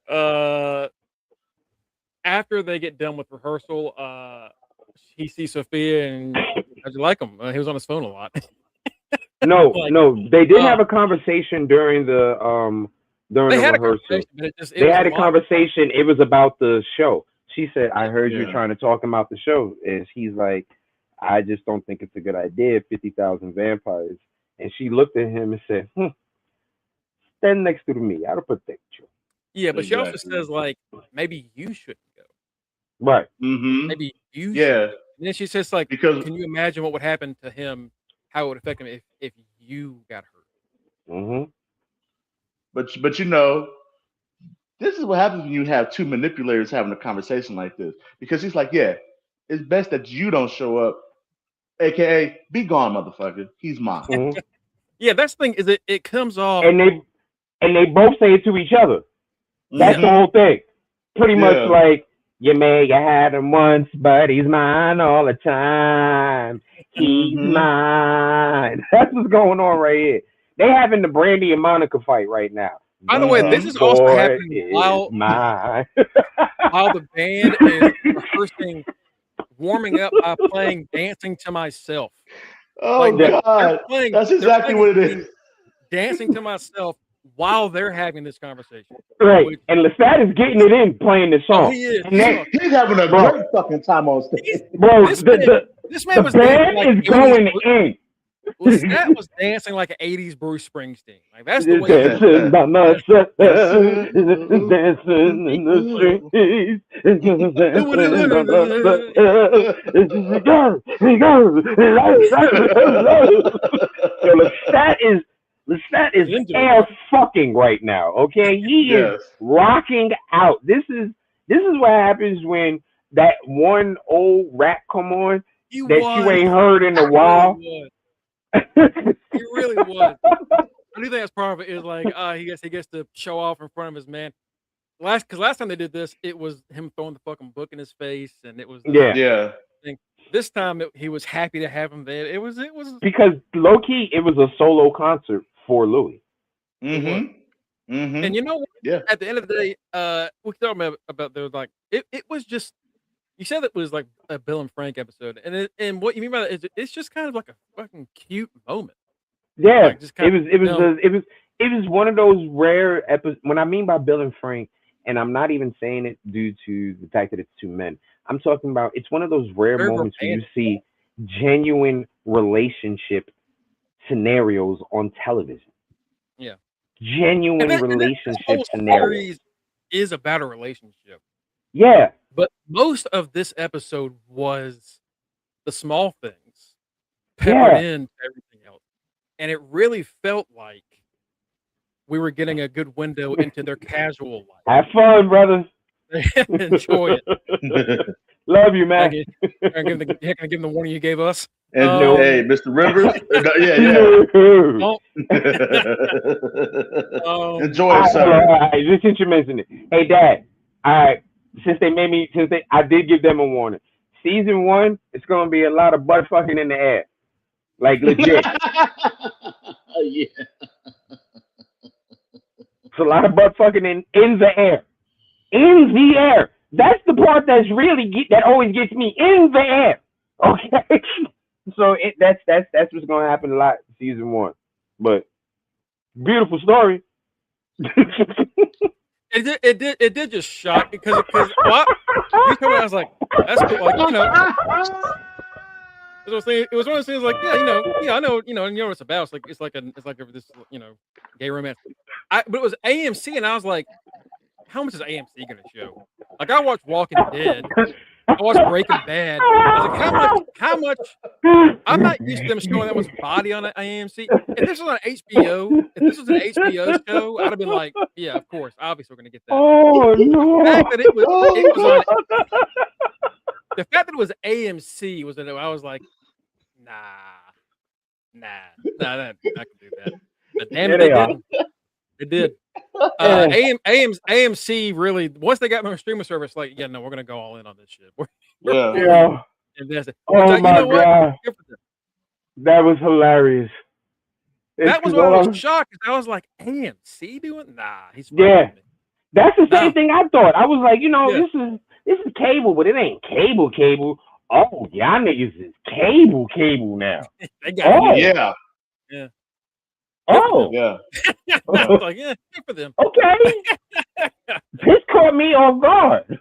right. After they get done with rehearsal, he sees Sophia and how'd you like him? He was on his phone a lot. No, they did have a conversation during the rehearsal. They had a conversation. It was about the show. She said, "I heard you trying to talk about the show," and he's like, "I just don't think it's a good idea. 50,000 vampires." And she looked at him and said, "Stand next to me. I'll protect you." Yeah, but she also says like, maybe you shouldn't go. Right. Mm-hmm. Maybe you. Yeah. Should. And then she says like, because can you imagine what would happen to him? How it would affect him if you got hurt? Mm-hmm. But you know, this is what happens when you have two manipulators having a conversation like this. Because he's like, yeah, it's best that you don't show up, aka be gone, motherfucker. He's mine. Mm-hmm. Yeah, that's the thing is it comes off, and they both say it to each other. That's the whole thing. Pretty much like, you may have had him once, but he's mine all the time. He's mine. That's what's going on right here. They having the Brandy and Monica fight right now. By the way, this is also happening while the band is rehearsing, warming up by playing "Dancing to Myself." Oh God, that's exactly what it is. Dancing to Myself while they're having this conversation. Right, and Lestat is getting it in, playing the song. Oh, he is. He's having a great fucking time on stage. Bro, this man was band is going in. Lestat was dancing like an 80s Bruce Springsteen. Like that's the way dancing by myself, dancing in the streets. Lestat is air fucking right now. Okay, he is rocking out. This is what happens when that one old rap come on that you ain't heard in a while. He really was. I do think that's part of it. Is like he gets to show off in front of his man. Last time they did this, it was him throwing the fucking book in his face, and it was thing. This time he was happy to have him there. It was because low key it was a solo concert for Louis. And you know what? Yeah. At the end of the day, we talked about there was like it was just. You said it was like a Bill and Frank episode, and what you mean by that is it's just kind of like a fucking cute moment. Yeah, like it was one of those rare episodes. What I mean by Bill and Frank And I'm not even saying it due to the fact that it's two men. I'm talking about it's one of those rare Very moments where you romantic. see genuine relationship scenarios on television. Yeah. Genuine This relationship whole scenarios. series is about a relationship. Yeah. But most of this episode was the small things peppered Yeah. into everything else. And it really felt like we were getting a good window into their casual life. Have fun, brothers. Enjoy it. Love you, Can I man. give them the warning you gave us? And hey, Mr. Rivers, yeah. No. Enjoy it, sir. All right, just since you mentioned it. Hey, Dad. All right, I did give them a warning. Season 1, it's gonna be a lot of butt fucking in the air, like legit. Yeah. It's a lot of butt fucking in the air, in the air. That's the part that always gets me in the air. Okay, so that's what's gonna happen a lot in season 1, but beautiful story. It did just shock because what you told me, I was like, that's cool. Like, it was one of those things like, I know, what it's about. It's like this, gay romance. But it was AMC, and I was like, how much is AMC gonna show? Like, I watched Walking Dead, I watched Breaking Bad. I was like, how much? I'm not used to them showing that much body on AMC. If this was on HBO, if this was an HBO show, I'd have been like, yeah, of course, obviously we're gonna get that. Oh no! The fact that it was on, the fact that it was AMC was that I was like, nah, I can do that. But damn it, they didn't. It did. AMC really, once they got their streaming service, like, yeah, no, we're gonna go all in on this shit. Yeah. Invested. Oh my god, that was hilarious. That was why I was shocked, because I was like, AMC doing? Nah, he's fine. Yeah. That's the same thing I thought. I was like, this is cable, but it ain't cable. Oh, y'all niggas is cable now. They got yeah. Oh. Yeah. I was like, yeah, good for them. Okay. This caught me off guard.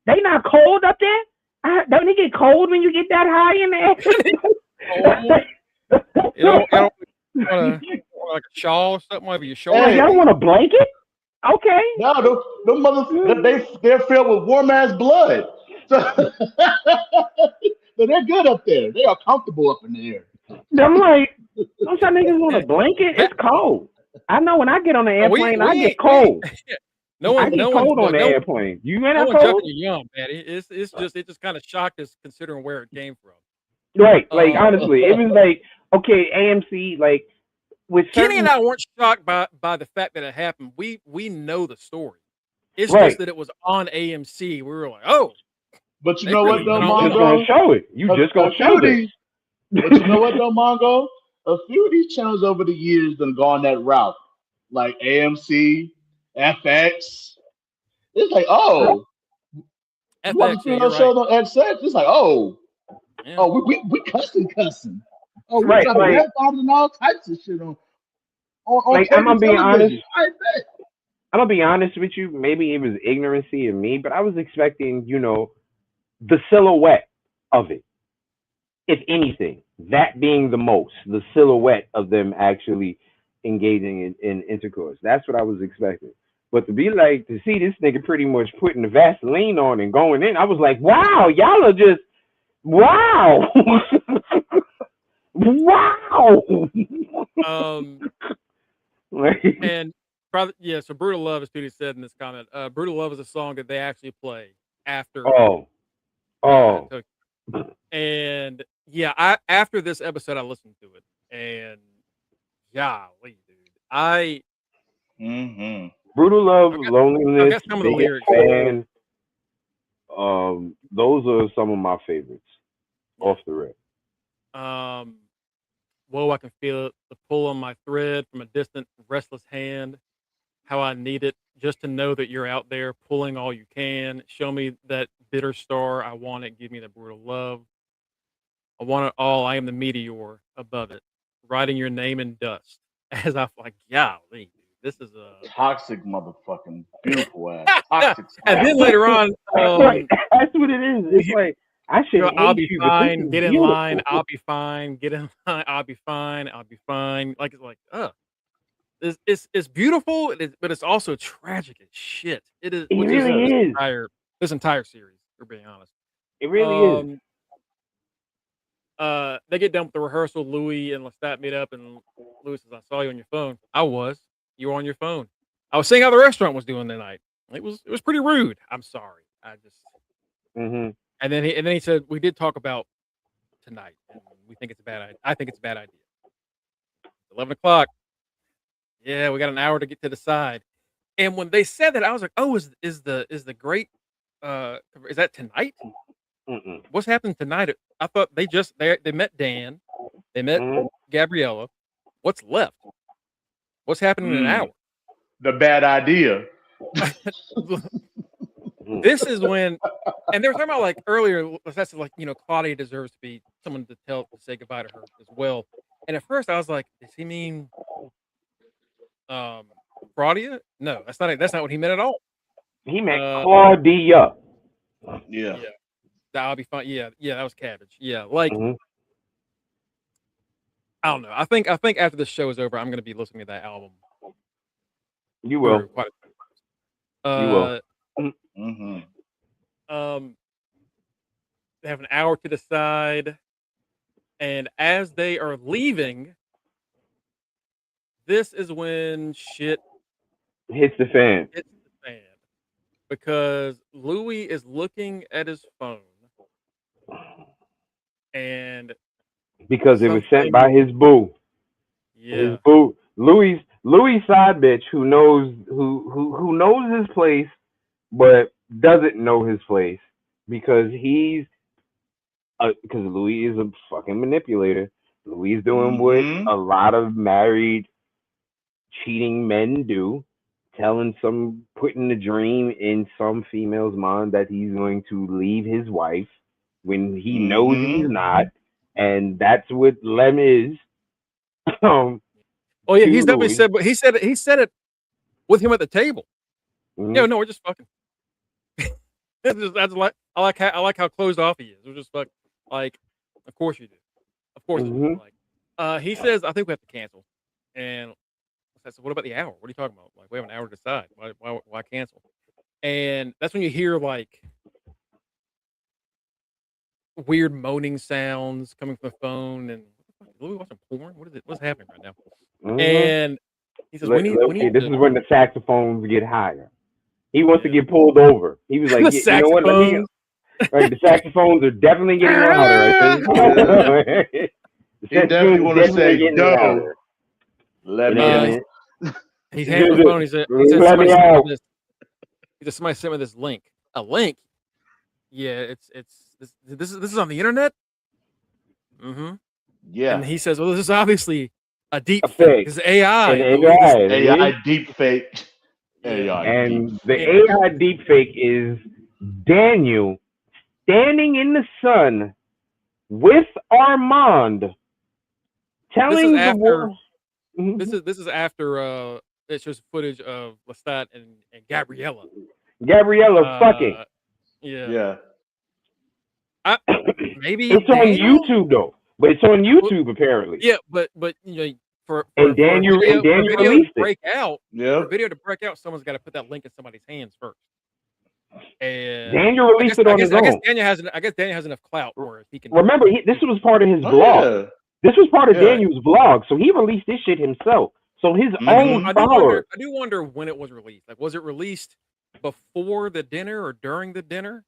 They not cold up there? Don't it get cold when you get that high in the air? You don't want like a shawl or something over your shoulder? Hey, y'all want a blanket? Okay. No, them motherfuckers, they're filled with warm ass blood. So they're good up there. They are comfortable up in the air. I'm like, don't y'all niggas want a blanket? It's cold. I know when I get on the airplane, I get cold. I get cold on the airplane. You ain't that cold? You're young, man. It just kind of shocked us considering where it came from. Right. Like, honestly, it was like, okay, AMC, like, with Kenny and I weren't shocked by the fact that it happened. We know the story. It's right. just that it was on AMC. We were like, oh. But you know what, though, Mongo? You just gonna show it. You just gonna show it. But you know what, though, Mongo? A few of these channels over the years done gone that route. Like AMC, FX. It's like, oh. FX, watch those shows on FX. It's like, oh. Yeah. Oh, we cussing. Oh, we right, got like, and all types of shit on like, I'm gonna be honest. I bet. I'm gonna be honest with you. Maybe it was ignorancy of me, but I was expecting, the silhouette of it. If anything, that being the silhouette of them actually engaging in intercourse. That's what I was expecting. But to see this nigga pretty much putting the Vaseline on and going in, I was like, wow, y'all are just, wow. Wow. And probably, yeah, so Brutal Love, as Tootie said in this comment, Brutal Love is a song that they actually play after. And yeah, after this episode, I listened to it, and golly, dude, Brutal Love, Loneliness, I guess some of the lyrics. Fan, those are some of my favorites off the rip. Whoa, I can feel it, the pull on my thread from a distant, restless hand. How I need it, just to know that you're out there pulling all you can. Show me that bitter star. I want it. Give me the brutal love. I want it all. I am the meteor above it, writing your name in dust. As I like, golly, This is Toxic motherfucking beautiful ass. Toxic. and then later on, Right, that's what it is. It's like I should hate I'll be you, fine. but this Get is in line. beautiful. I'll be fine. Get in line. I'll be fine. I'll be fine. Like it's like, it's beautiful, but it's also tragic as shit. It is, It which is really is. this entire series. For being honest, It really is. they get done with the rehearsal. Louis and Lestat meet up, and Louis says, "I saw you on your phone." I was. You were on your phone. I was seeing how the restaurant was doing that night. It was pretty rude. I'm sorry. I just. Mm-hmm. And then he said, "We did talk about tonight, and we think it's a bad idea. I think it's a bad idea." 11 o'clock. Yeah, we got an hour to get to the side. And when they said that, I was like, "Oh, is the great is that tonight? Mm-mm. What's happening tonight?" I thought they met Dan, they met Gabriella. What's left? What's happening in an hour? The bad idea. This is when, and they were talking about like earlier. That's like, Claudia deserves to be someone to say goodbye to her as well. And at first I was like, does he mean Claudia? No, that's not what he meant at all. He meant Claudia. Yeah. That'll be fun. Yeah, that was cabbage. Yeah, like I don't know. I think after this show is over, I'm gonna be listening to that album. You will. Quite You will. They have an hour to decide, and as they are leaving, this is when shit hits the fan. Because Louis is looking at his phone, and because it was sent by his boo. Yeah. His boo. Louis side bitch who knows his place but doesn't know his place because because Louis is a fucking manipulator. Louis is doing what a lot of married cheating men do, putting the dream in some female's mind that he's going to leave his wife when he knows he's not, and that's what Lem is. Oh yeah, he's definitely said, but he said it with him at the table. Yeah, no, we're just fucking. That's like I like how closed off he is. We're just fucking like, of course you do, of course you do. Like, he says, I think we have to cancel, and I said, what about the hour? What are you talking about? Like, we have an hour to decide. Why cancel? And that's when you hear like weird moaning sounds coming from the phone, and Louis watching porn. What is it? What's happening right now? And he says, we need this is when the saxophones get higher. He wants to get pulled over. He was like, you know what? Let me get. Right, the saxophones are definitely getting louder. He definitely want to say, "Yo, let me in." He's handing the phone. He said, somebody sent me this link. A link? Yeah, this is on the internet. Yeah. And he says, well, this is obviously a deep fake. This is AI. AI deep fake. And the AI deep fake is Daniel standing in the sun with Armand, telling the world. This is after it's just footage of Lestat and Gabriella. Fucking. Yeah. Maybe it's on YouTube though. But it's on YouTube apparently. Yeah, but for Daniel released to break out, for a video to break out, someone's got to put that link in somebody's hands first. And Daniel released it on his own. I guess Daniel has enough clout where he can. Remember, this was part of his blog. Yeah. This was part of Daniel's blog, so he released this shit himself. So his own followers. I do wonder when it was released. Like, was it released before the dinner or during the dinner?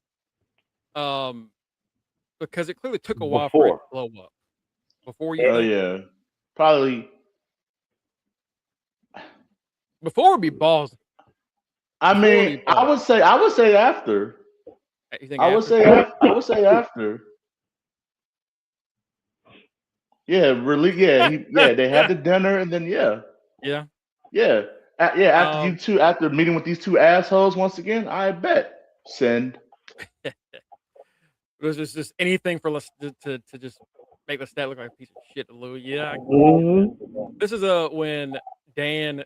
Because it clearly took a while for it to blow up. Before you? Oh yeah, probably. Before would be balls. I mean, I would say after. I would say after. Yeah, really. Yeah, they had the dinner, and then after meeting with these two assholes once again, I bet send. It was just anything for to just make Lestat look like a piece of shit to Louis. Yeah. This is when Dan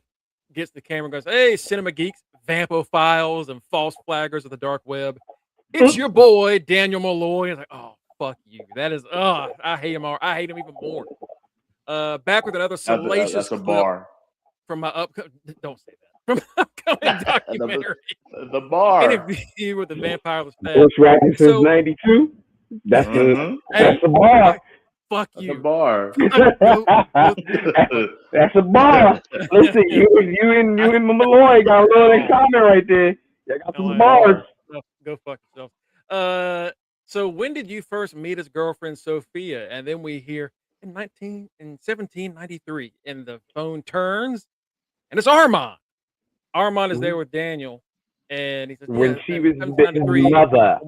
gets the camera and goes, "Hey, cinema geeks, vampophiles, and false flaggers of the dark web. It's your boy, Daniel Malloy." It's like, oh, fuck you. That is, I hate him all. I hate him even more. Back with another salacious That's a clip bar. from my upcoming, don't say that, from my upcoming documentary. The bar. Interview with the Vampire Lestat. Horse racking since '92. That's that's a bar. Fuck That's you. a bar. That's a bar. Listen, you and Malloy got a little in common right there. You got some bars. Go fuck yourself. So when did you first meet his girlfriend Sophia? And then we hear in 1793, and the phone turns, and it's Armand. Armand is there with Daniel, and he says, when she was his mother.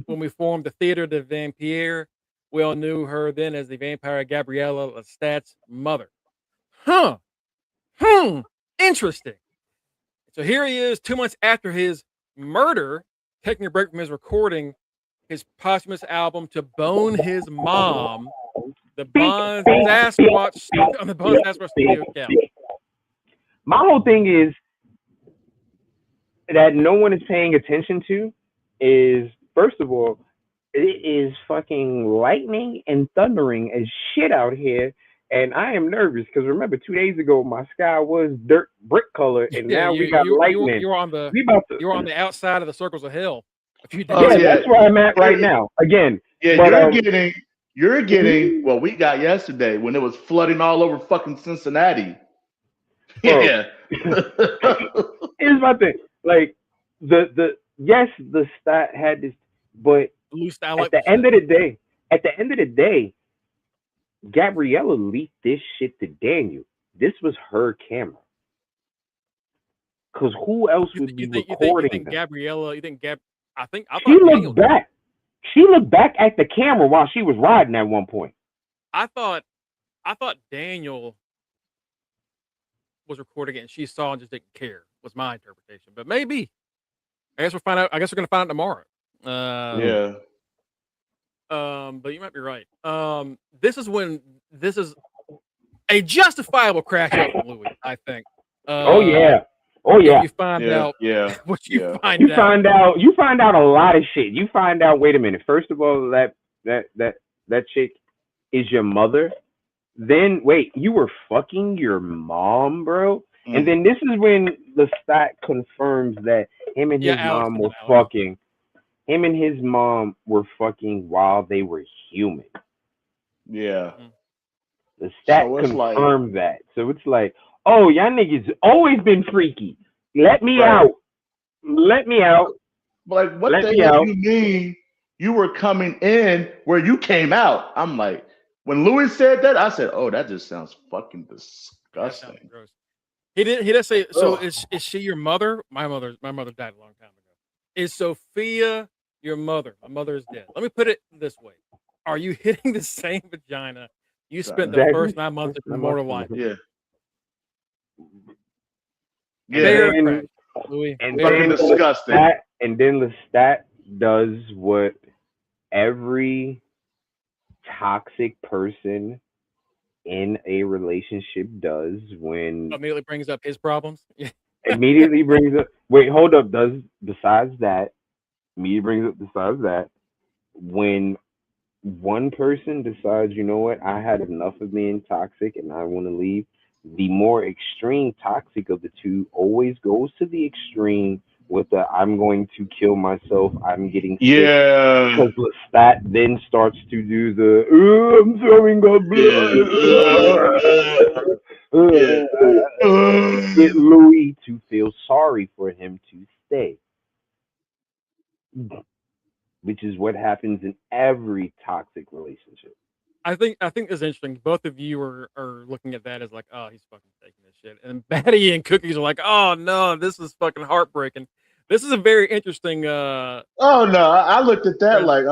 When we formed the Theater de Vampire, we all knew her then as the vampire Gabriella Lestat's mother. Interesting. So here he is 2 months after his murder, taking a break from his recording his posthumous album to bone his mom, the Bon Sasquatch on the Bon Sasquatch studio couch. My whole thing is that no one is paying attention to is, first of all, it is fucking lightning and thundering as shit out here, and I am nervous because remember 2 days ago my sky was dirt brick color, and now we got lightning. You were on the outside of the circles of hell. That's where I'm at right now. Again, you're getting what we got yesterday when it was flooding all over fucking Cincinnati. Yeah. Here's my thing. Like the stat had this, but at the end of the day, Gabriella leaked this shit to Daniel. This was her camera. Because who else would be recording? You think Gabriella? I thought she looked back. She looked back at the camera while she was riding at one point. I thought Daniel was recording it and she saw and just didn't care. Was my interpretation, but maybe. I guess we'll find out. I guess we're gonna find out tomorrow. But you might be right. This is a justifiable crash out from Louis, I think. You find out. Yeah. What you find out. You find out a lot of shit. You find out. Wait a minute. First of all, that chick is your mother. Then wait, you were fucking your mom, bro. And then this is when the stat confirms that him and his mom were fucking. Him and his mom were fucking while they were human. Yeah. The stat confirmed that. So it's like, oh, y'all niggas always been freaky. Let me out. Let me out. Like, what the hell you mean you were coming in where you came out? I'm like, when Louis said that, I said, oh, that just sounds fucking disgusting. He didn't say, so is she your mother? My mother died a long time ago. Is Sophia your mother? My mother is dead. Let me put it this way. Are you hitting the same vagina you spent the first 9 months of your mortal life? Yeah. And then disgusting. And then Lestat does what every toxic person in a relationship does when immediately brings up his problems. Immediately brings up. Wait, hold up. Besides that, when one person decides, you know what, I had enough of being toxic and I want to leave, the more extreme toxic of the two always goes to the extreme with the I'm going to kill myself, I'm getting sick. Yeah. Because Lestat then starts to do the I'm throwing up blood. Get Louis to feel sorry for him to stay. Which is what happens in every toxic relationship. I think it's interesting. Both of you are looking at that as like, oh, he's fucking taking this shit. And Batty and Cookies are like, oh no, this is fucking heartbreaking. This is a very interesting oh no, I looked at that like,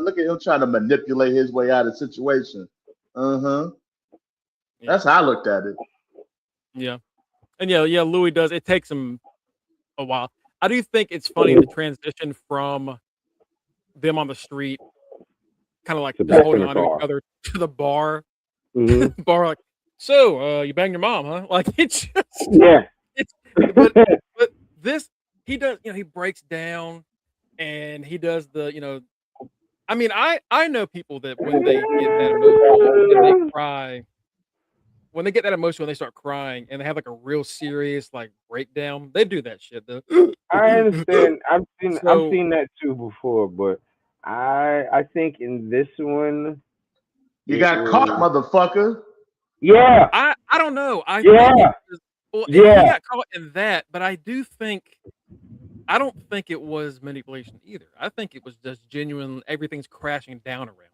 look at him trying to manipulate his way out of the situation. Yeah. That's how I looked at it. Yeah. And yeah, Louis does. It takes him a while. I do think it's funny the transition from them on the street, kind of like just holding on to each other, to the bar. Bar, like, so you banged your mom, huh? Like it's just, it's but this he does. He breaks down and he does the. I mean, I know people that when they get that emotional and they cry. When they get that emotional and they start crying and they have like a real serious like breakdown, they do that shit. I understand. I've So seen that too before, but I think in this one, You it got caught, was motherfucker. yeah, I don't know. I yeah, think it was, well, he yeah. got caught in that, but I don't think it was manipulation either. I think it was just genuine. Everything's crashing down around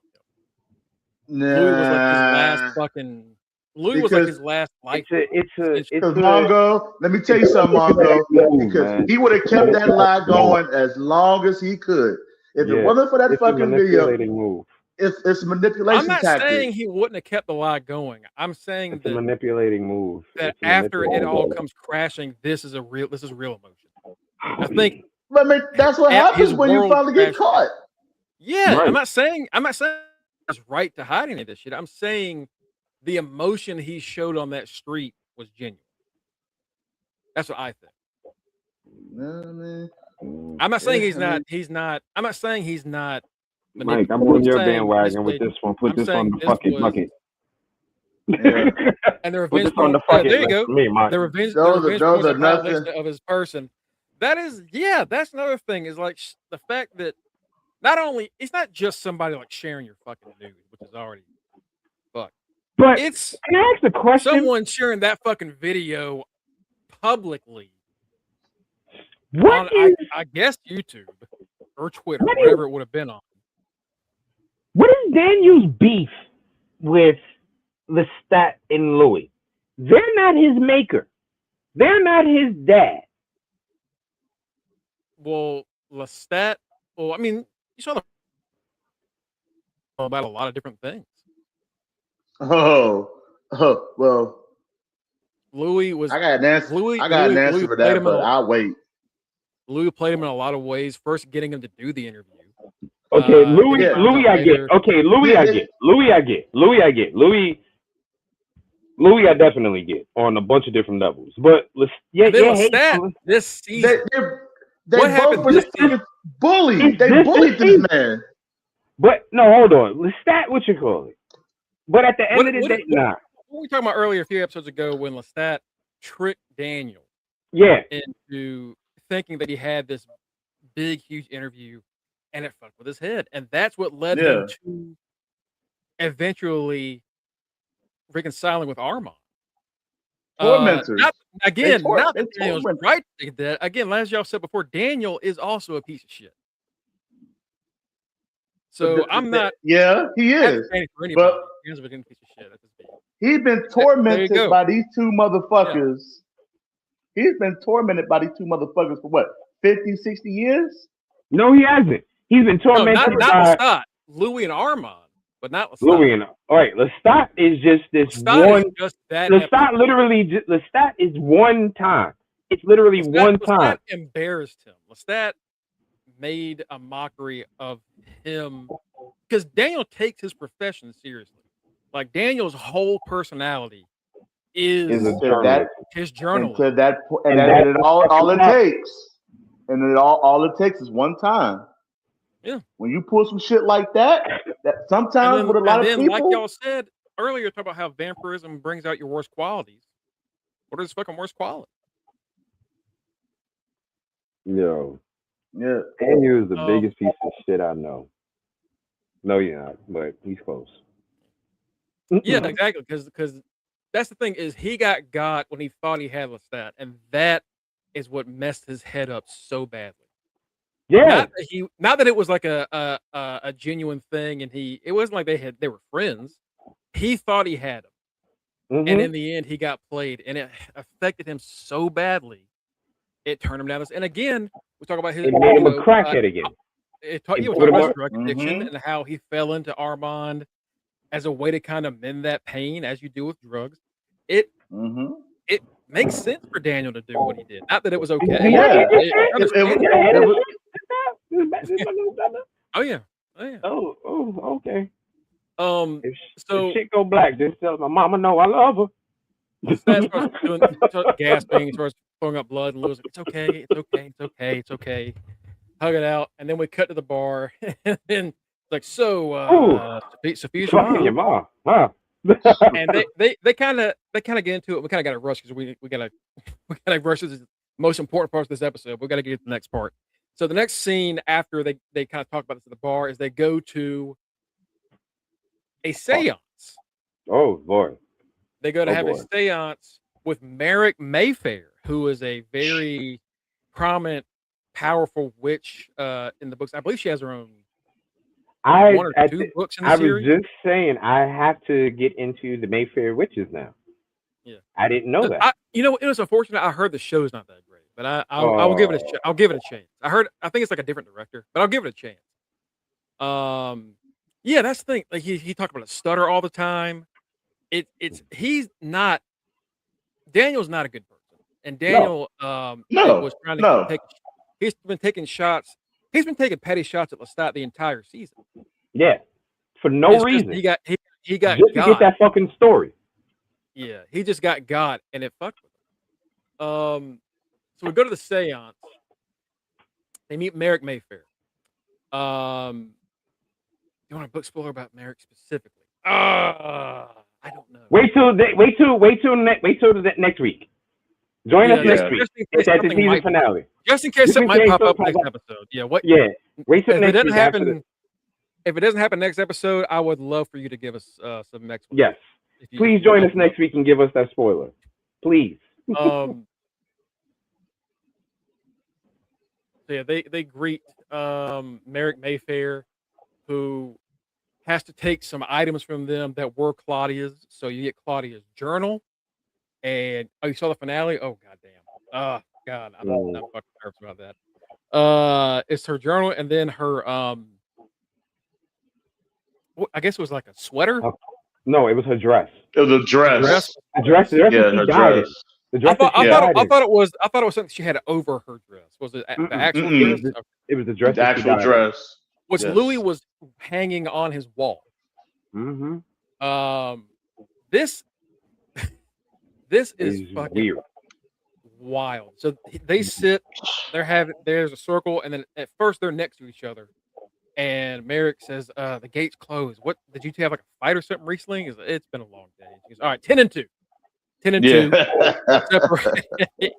him. Louis was like his last Nah. fucking. Louis was like his last life. It's a Because Mongo, let me tell you something, Mongo. Because he would have kept that lie going as long as he could. If it wasn't for that it's fucking a video, manipulating move. it's a manipulation I'm not tactic. saying he wouldn't have kept the lie going. I'm saying It's a manipulating move. that It's a after it manipulating all move. comes crashing, this is real emotion. I think I mean, that's what happens when you finally get caught. Yeah, right. I'm not saying it's right to hide any of this shit. I'm saying the emotion he showed on that street was genuine. That's what I think. I'm not saying he's not. I'm not saying he's not. Mike, I'm on your bandwagon with this one. Put this on the fucking bucket. Yeah. And the revenge on the fucking there you go. Me, Mike. The revenge those are nothing of his person. That is, that's another thing. Is like the fact that not only it's not just somebody like sharing your fucking news, which is already fucked. But it's can I ask a question? Someone sharing that fucking video publicly. What I guess YouTube or Twitter, whatever it would have been on. What is Daniel's beef with Lestat and Louis? They're not his maker. They're not his dad. Well, Lestat. Well, I mean, you saw about a lot of different things. Well. Louis was. I got an answer. I got an answer for that, but I'll wait. Louis played him in a lot of ways. First, getting him to do the interview. Okay, Louis I get. Okay, Louis I get. Louis I definitely get on a bunch of different levels. But Lestat this season. They both were bullied. They bullied this man. But no, hold on. Lestat, what you call it? But at the end of the day, nah. What we talking about earlier a few episodes ago when Lestat tricked Daniel into thinking that he had this big, huge interview and it fucked with his head. And that's what led him to eventually reconciling with Armand. Tormentors. Not that Daniel's right to that. Again, as y'all said before, Daniel is also a piece of shit. So I'm not. Yeah, he is. But he's a piece of shit. He's been tormented by these two motherfuckers. Yeah. He's been tormented by these two motherfuckers for what, 50, 60 years? No, he hasn't. He's been tormented not Lestat, Louis and Armand, but not Lestat. Louis and all right, Lestat is just this Lestat one. Is just that Lestat literally Lestat is one time. It's literally one time. Lestat embarrassed him. Lestat made a mockery of him because Daniel takes his profession seriously. Like Daniel's whole personality is his journalism. And that all it takes. And all it takes is one time. Yeah. When you pull some shit like that sometimes with a lot of people. Like y'all said earlier, talk about how vampirism brings out your worst qualities. What are his fucking worst qualities? Yo. Yeah. Daniel is the biggest piece of shit I know. No, you're not, but he's close. Yeah, exactly. Because that's the thing is he got when he thought he had Lestat, and that is what messed his head up so badly. Yeah. Not that it was like a genuine thing, and it wasn't like they were friends. He thought he had him, and in the end, he got played, and it affected him so badly, it turned him down. And again, we talk about his. It made him a crackhead again. We talk about his drug addiction and how he fell into Armand as a way to kind of mend that pain, as you do with drugs. It makes sense for Daniel to do what he did. Not that it was okay. Yeah. Oh yeah. Oh, okay. So if shit go black, just tell my mama no I love her. Lestat starts doing gasping, starts throwing up blood, and Louis like, it's okay, it's okay, it's okay, it's okay. Hug it out, and then we cut to the bar, and then it's like, so Sophia's your Fucking your mom. mom. And they kind of get into it. We kind of got to rush because we gotta rush this most important part of this episode. We got to get to the next part. So the next scene after they kind of talk about this at the bar is they go to a seance. Oh boy. They go to have a seance with Merrick Mayfair, who is a very prominent, powerful witch in the books. I believe she has her own one or two books in the series. I was just saying, I have to get into the Mayfair witches now. Yeah, I didn't know that. It was unfortunate. I heard the show's not that great, but I will give it a I'll give it a chance. I think it's like a different director, but I'll give it a chance. Yeah, that's the thing. Like he talked about a stutter all the time. He's not. Daniel's not a good person, and Daniel was trying to take. He's been taking shots. He's been taking petty shots at Lestat the entire season. Yeah, for no reason. He got just to get that fucking story. Yeah, he just got, and it fucked with him. So we go to the seance. They meet Merrick Mayfair. You want a book spoiler about Merrick specifically? I don't know. Wait till next week. Join us next week. It's at the season finale. Just in case something might pop up next episode. Yeah. What? Yeah. Wait till if next it doesn't week. happen, if it doesn't happen next episode, I would love for you to give us some next one. Yes. Please join us next week and give us that spoiler. Please. So yeah, they greet Merrick Mayfair, who has to take some items from them that were Claudia's. So you get Claudia's journal, and you saw the finale. Oh goddamn! Oh god, I'm fucking nervous about that. It's her journal, and then her I guess it was like a sweater. No, it was her dress. It was a dress. The dress. Yeah, her dress. I thought it was something she had over her dress. Was it the actual dress? It was the dress. The actual dress. Which Louis was hanging on his wall. Mm-hmm. This is fucking weird. Wild. So they sit. There's a circle, and then at first they're next to each other. And Merrick says, "The gate's closed. What did you two have like a fight or something recently?" It's been a long day. He goes, "All right, 10-2. 10-2.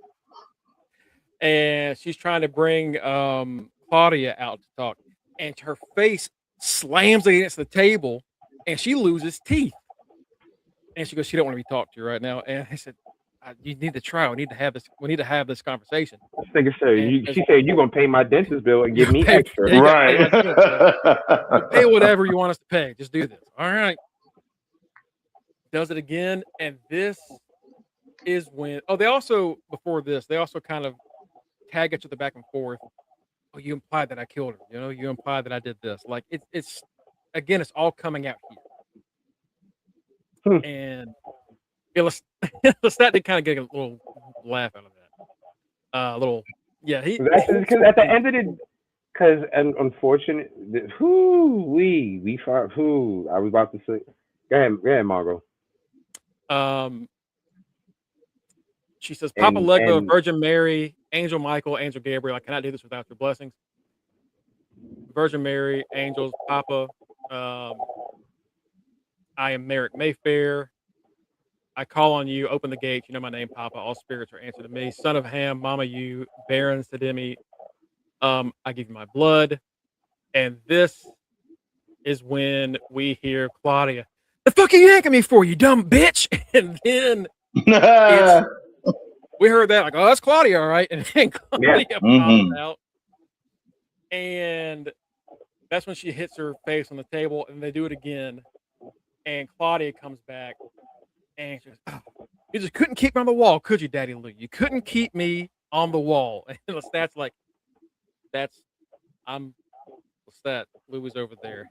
And she's trying to bring Claudia out to talk, and her face slams against the table, and she loses teeth. And she goes, "She don't want to be talked to right now." And I said, "You need to try. We need to have this. We need to have this conversation." She said, "You're gonna pay my dentist bill and give me extra." Right. Pay whatever you want us to pay. Just do this. All right. Does it again, and this is when. Oh, they also kind of tag each other back and forth. Oh, you implied that I killed her. You know, you implied that I did this. Like it's again, it's all coming out here. And Lestat did kind of get a little laugh out of that. Because at the end of the, because unfortunately, we fought. I was about to say. Go ahead, Mongo. She says, "Papa Legba, Virgin Mary, Angel Michael, Angel Gabriel. I cannot do this without your blessings. Virgin Mary, angels, Papa. I am Merrick Mayfair. I call on you. Open the gates. You know my name, Papa. All spirits are answered to me. Son of Ham, Mama, you, Baron Sedemi. I give you my blood." And this is when we hear Claudia. "The fuck are you yanking me for, you dumb bitch?" And then we heard that, like, "Oh, that's Claudia, all right." And then Claudia pops out. And that's when she hits her face on the table, and they do it again. And Claudia comes back, and she goes, "Oh, you just couldn't keep me on the wall, could you, Daddy Lou? You couldn't keep me on the wall." And Lestat's like, I'm Lestat. Lou is over there.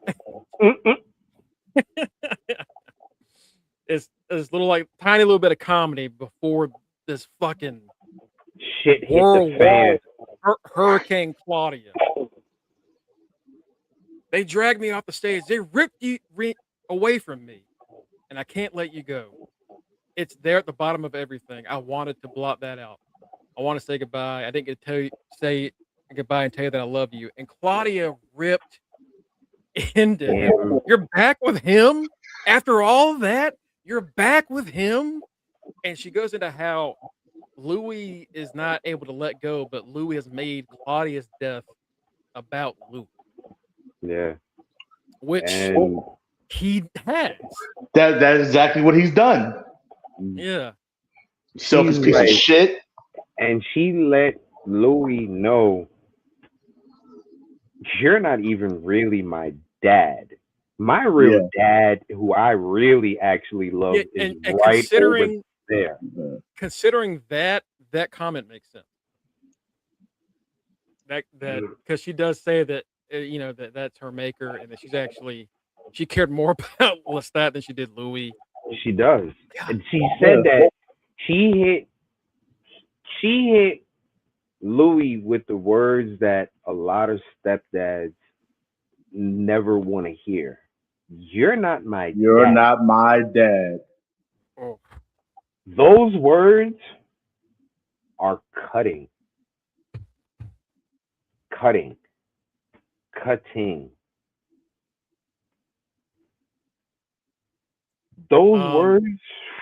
It's little, like, tiny little bit of comedy before this fucking shit hit the fan. Hurricane Claudia. They dragged me off the stage. They ripped you away from me, and I can't let you go. It's there at the bottom of everything. I wanted to blot that out. I want to say goodbye. I didn't get to say goodbye and tell you that I love you. And Claudia ripped into him. Damn. You're back with him after all that. You're back with him, and she goes into how Louis is not able to let go, but Louis has made Claudia's death about Louis, Yeah. which And he has. That is exactly what he's done. Yeah. Selfish she's piece of like, shit. and she let Louis know, you're not even really my dad. My real Yeah. dad, who I really actually love, Yeah, is and right over there. considering that comment makes sense. That because she does say that you know that's her maker, and that she cared more about Lestat than she did Louis. She does. God. And she said that she hit Louis with the words that a lot of stepdads never want to hear. You're not my You're dad. not my dad. Oh, Those words are cutting. Cutting. Cutting. Those words,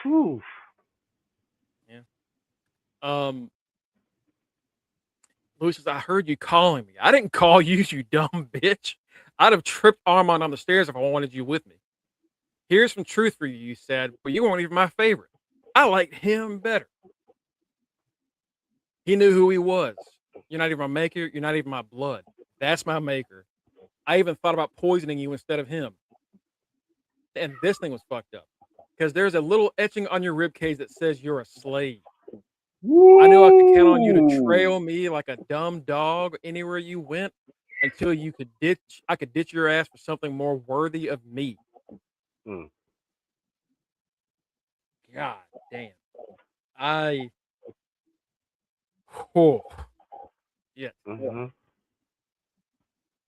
whew. yeah. Louis says, I heard you calling me. I didn't call you, you dumb bitch. I'd have tripped Armand on the stairs if I wanted you with me. Here's some truth for you, you said, but you weren't even my favorite. I liked him better. He knew who he was. You're not even my maker. You're not even my blood. That's my maker. I even thought about poisoning you instead of him. And this thing was fucked up. Because there's a little etching on your ribcage that says you're a slave. I knew I could count on you to trail me like a dumb dog anywhere you went until I could ditch your ass for something more worthy of me. Mm. God damn. Oh, yeah. Mm-hmm.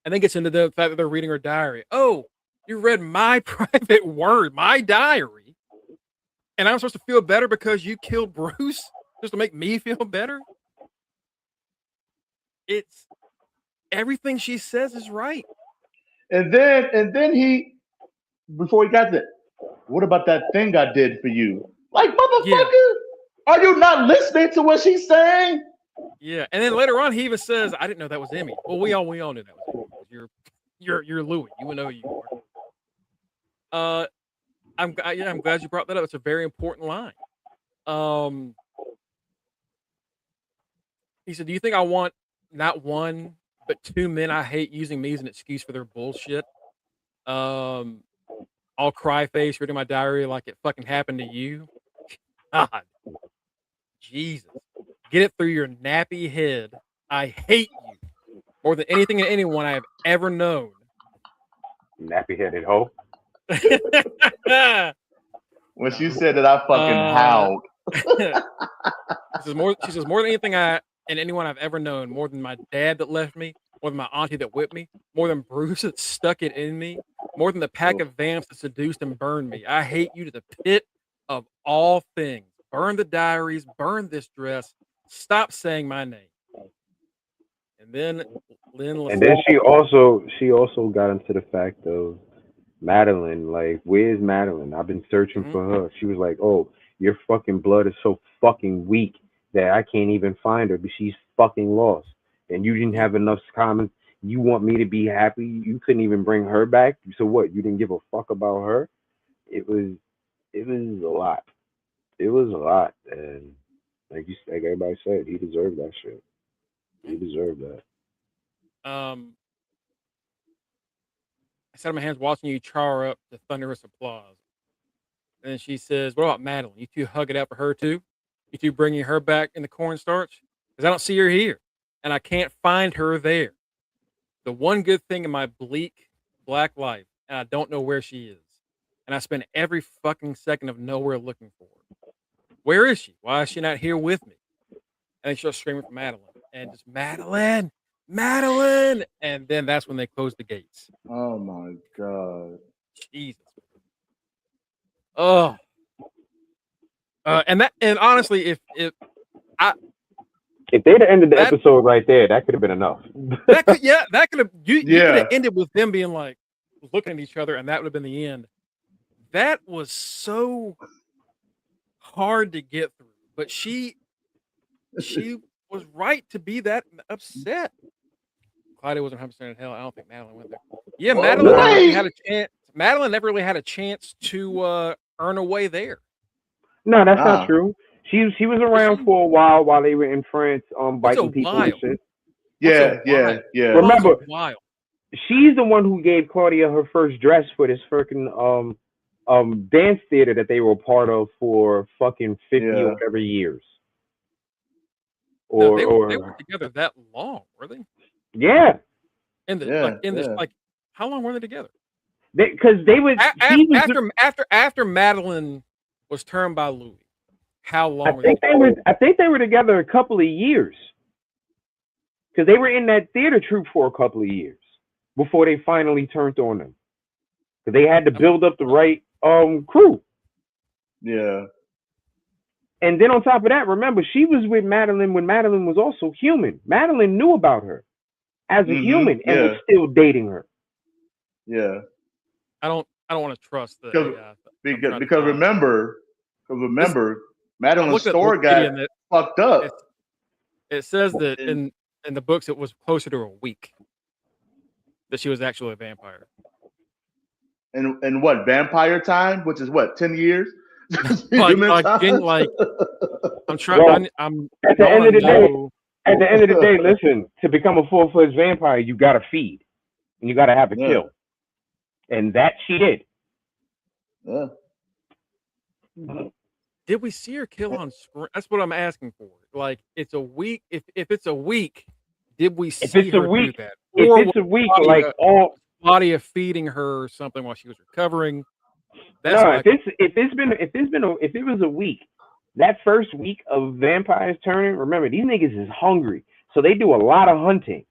And then gets into the fact that they're reading her diary. Oh, you read my private word, my diary, and I'm supposed to feel better because you killed Bruce just to make me feel better? It's everything she says is right. And then he, before he got there, what about that thing I did for you? Like, motherfucker, are you not listening to what she's saying? Yeah. And then later on, he even says, "I didn't know that was Emmy." Well, we all knew that was Emmy. You're Louis. You would know who you are. I'm glad you brought that up. It's a very important line. He said, "Do you think I want not one but two men I hate using me as an excuse for their bullshit? I'll cry face reading my diary like it fucking happened to you. God, Jesus, get it through your nappy head. I hate you more than anything and anyone I have ever known." Nappy headed hoe. When she said that, I fucking howled. She says more than anything I and anyone I've ever known, more than my dad that left me, more than my auntie that whipped me, more than Bruce that stuck it in me, more than the pack of vamps that seduced and burned me. I hate you to the pit of all things. Burn the diaries, burn this dress. Stop saying my name. And then Lynn And then she also got into the fact of Madeline. Like, where's Madeline? I've been searching for her. She was like, oh, your fucking blood is so fucking weak that I can't even find her, but she's fucking lost. And you didn't have enough comments. You want me to be happy? You couldn't even bring her back. So what? You didn't give a fuck about her? It was a lot. It was a lot, and like everybody said, he deserved that shit. He deserved that. I sat on my hands watching you char up to thunderous applause. And then she says, "What about Madeline? You two hug it out for her too? You two bringing her back in the cornstarch? Because I don't see her here, and I can't find her there. The one good thing in my bleak black life, and I don't know where she is. And I spend every fucking second of nowhere looking for her. Where is she? Why is she not here with me?" And they start screaming for Madeline, and just Madeline, Madeline, and then that's when they close the gates. Oh my god. Jesus. Oh. And honestly, if I If they'd have ended the That- episode right there, that could have been enough. that could have you could Yeah. have ended with them being like looking at each other, and that would have been the end. That was so hard to get through, but she was right to be that upset. Claudia wasn't 100% in hell. I don't think Madeline went there. Yeah, Well, Madeline never really right. had a chance. Madeline never really had a chance to earn a way there. No, that's Nah. not true. She was around for a while they were in France, biting people and while? shit. Yeah. Remember- What's a while? She's the one who gave Claudia her first dress for this freaking dance theater that they were a part of for fucking 50 Yeah. or whatever years. No, Or they weren't together that long, were they? yeah, Like how long were they together? because they would. After Madeline was turned by Louis, how long? I think they were together a couple of years. Because they were in that theater troupe for a couple of years before they finally turned on them. Because they had to build up the right crew. Yeah. And then on top of that, remember, she was with Madeline when Madeline was also human. Madeline knew about her as a human and was still dating her. Yeah. I don't want to trust the Because remember, Madeline's story got fucked up. It says that in the books it was closer to a week that she was actually a vampire. And what, vampire time, which is what, 10 years? Well, I'm trying. At the end of the day, listen, to become a full-fledged vampire, you gotta feed. And you gotta have a kill. And that she did. Yeah. Did we see her kill on screen? That's what I'm asking for. Like, it's a week. If it's a week, did we see her do that? Or if it's a week, like Claudia feeding her or something while she was recovering. If it was a week, that first week of vampires turning, remember, these niggas is hungry. So they do a lot of hunting.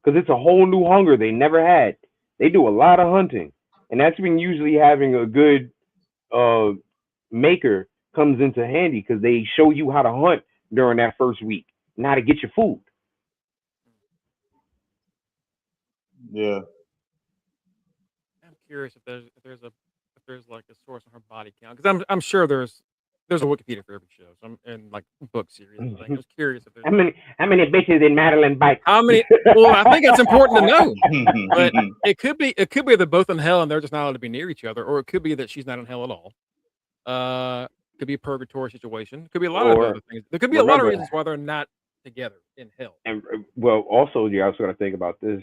Because it's a whole new hunger they never had. They do a lot of hunting. And that's when usually having a good maker comes into handy, because they show you how to hunt during that first week and how to get your food. Yeah. I'm curious if there's like a source on her body count, because I'm sure there's a Wikipedia for every show, and like book series. I was curious if there's how many bitches did Madeline bite? How many? Well, I think that's important to know. But it could be they're both in hell and they're just not allowed to be near each other, or it could be that she's not in hell at all. Could be a purgatory situation. Could be a lot of other things. There could be a lot of reasons why they're not together in hell. And well, also you also got to think about this.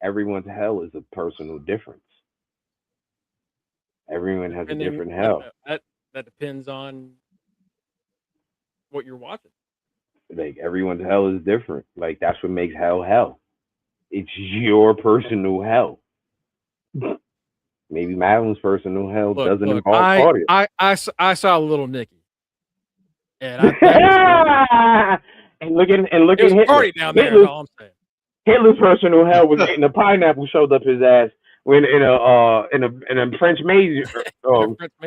Everyone's hell is a personal difference. Everyone has a different hell. That depends on what you're watching. Like, everyone's hell is different. Like, that's what makes hell. It's your personal hell. Maybe Madeline's personal hell doesn't involve Claudia. I saw little Nikki, and and look at Hitler. Party down there. That's all I'm saying. Hitler's personal hell was getting a pineapple shoved up his ass when in a French maid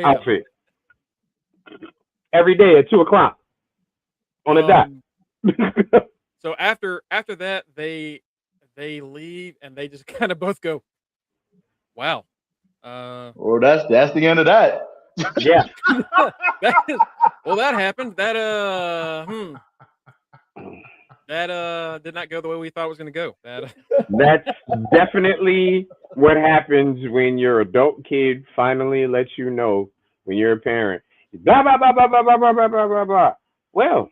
outfit every day at 2:00 on a dot. So after that, they leave and they just kind of both go, "Wow." Well, that's the end of that. Yeah. That happened. That did not go the way we thought it was going to go. That's definitely what happens when your adult kid finally lets you know when you're a parent. Blah blah blah blah blah blah blah blah blah blah. Well,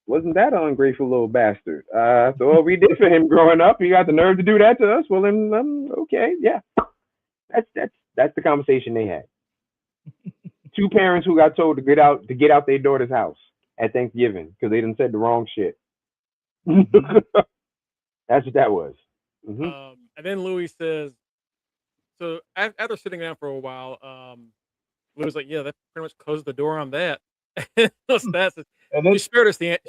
wasn't that an ungrateful little bastard? So what we did for him growing up, he got the nerve to do that to us. Well, then okay, yeah. That's the conversation they had. Two parents who got told to get out their daughter's house at Thanksgiving because they done said the wrong shit. That's what that was. And then Louis says, so after sitting down for a while, Louis was like, "Yeah, that pretty much closed the door on that." She spared us the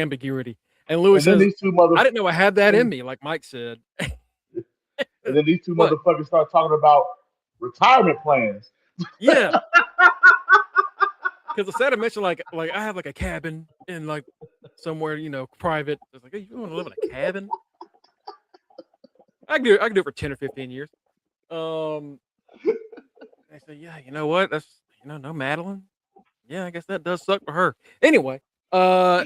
ambiguity. And Louis says, "I didn't know I had that in me," like Mike said. And then these two motherfuckers start talking about retirement plans. Yeah. Because Lestat mentioned like I have like a cabin in like somewhere private. It's like, hey, you want to live in a cabin? I can do it for 10 or 15 years. I said, yeah, you know what? That's no Madeline. Yeah, I guess that does suck for her. Anyway, Yeah.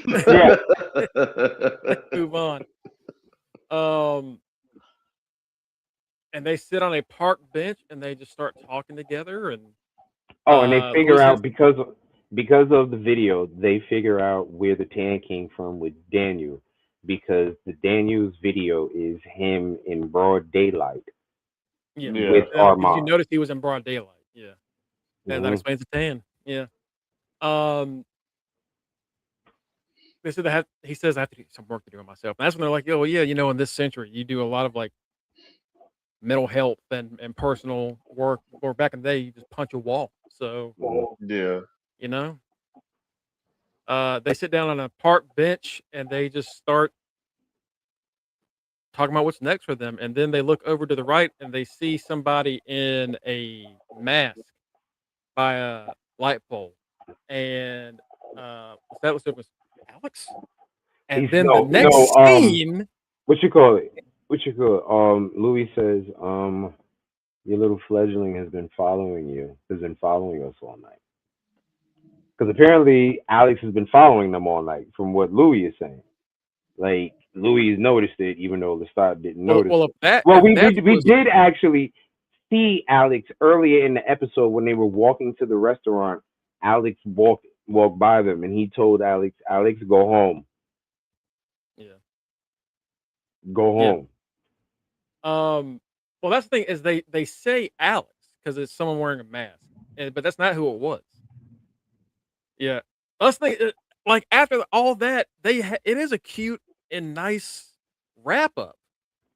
let's move on. And they sit on a park bench and they just start talking together. And Oh, and they Louis figure says, out because of the video, they figure out where the tan came from with Daniel, because the Daniel's video is him in broad daylight yeah, with because you Armand. noticed he was in broad daylight. Yeah, and that Mhm. explains the tan. Yeah. Um, they said he says I have to do some work to do on myself. And that's when they're like, oh, well, yeah, in this century, you do a lot of like mental health and personal work. Or back in the day, you just punch a wall. So, Yeah. you know, they sit down on a park bench and they just start talking about what's next for them. And then they look over to the right and they see somebody in a mask by a light pole. And that was Alex. And He's then the no, next scene, what you call it? Louis says, your little fledgling has been following us all night. Because apparently Alex has been following them all night, from what Louis is saying. Like Louis noticed it, even though Lestat didn't notice well, it. Well, if we that did we was did actually see Alex earlier in the episode when they were walking to the restaurant. Alex walked by them, and he told Alex, go home, yeah. go Yeah. home. Well, that's the thing is they say Alex because it's someone wearing a mask, but that's not who it was. Yeah, us think like after all that, it is a cute and nice wrap up,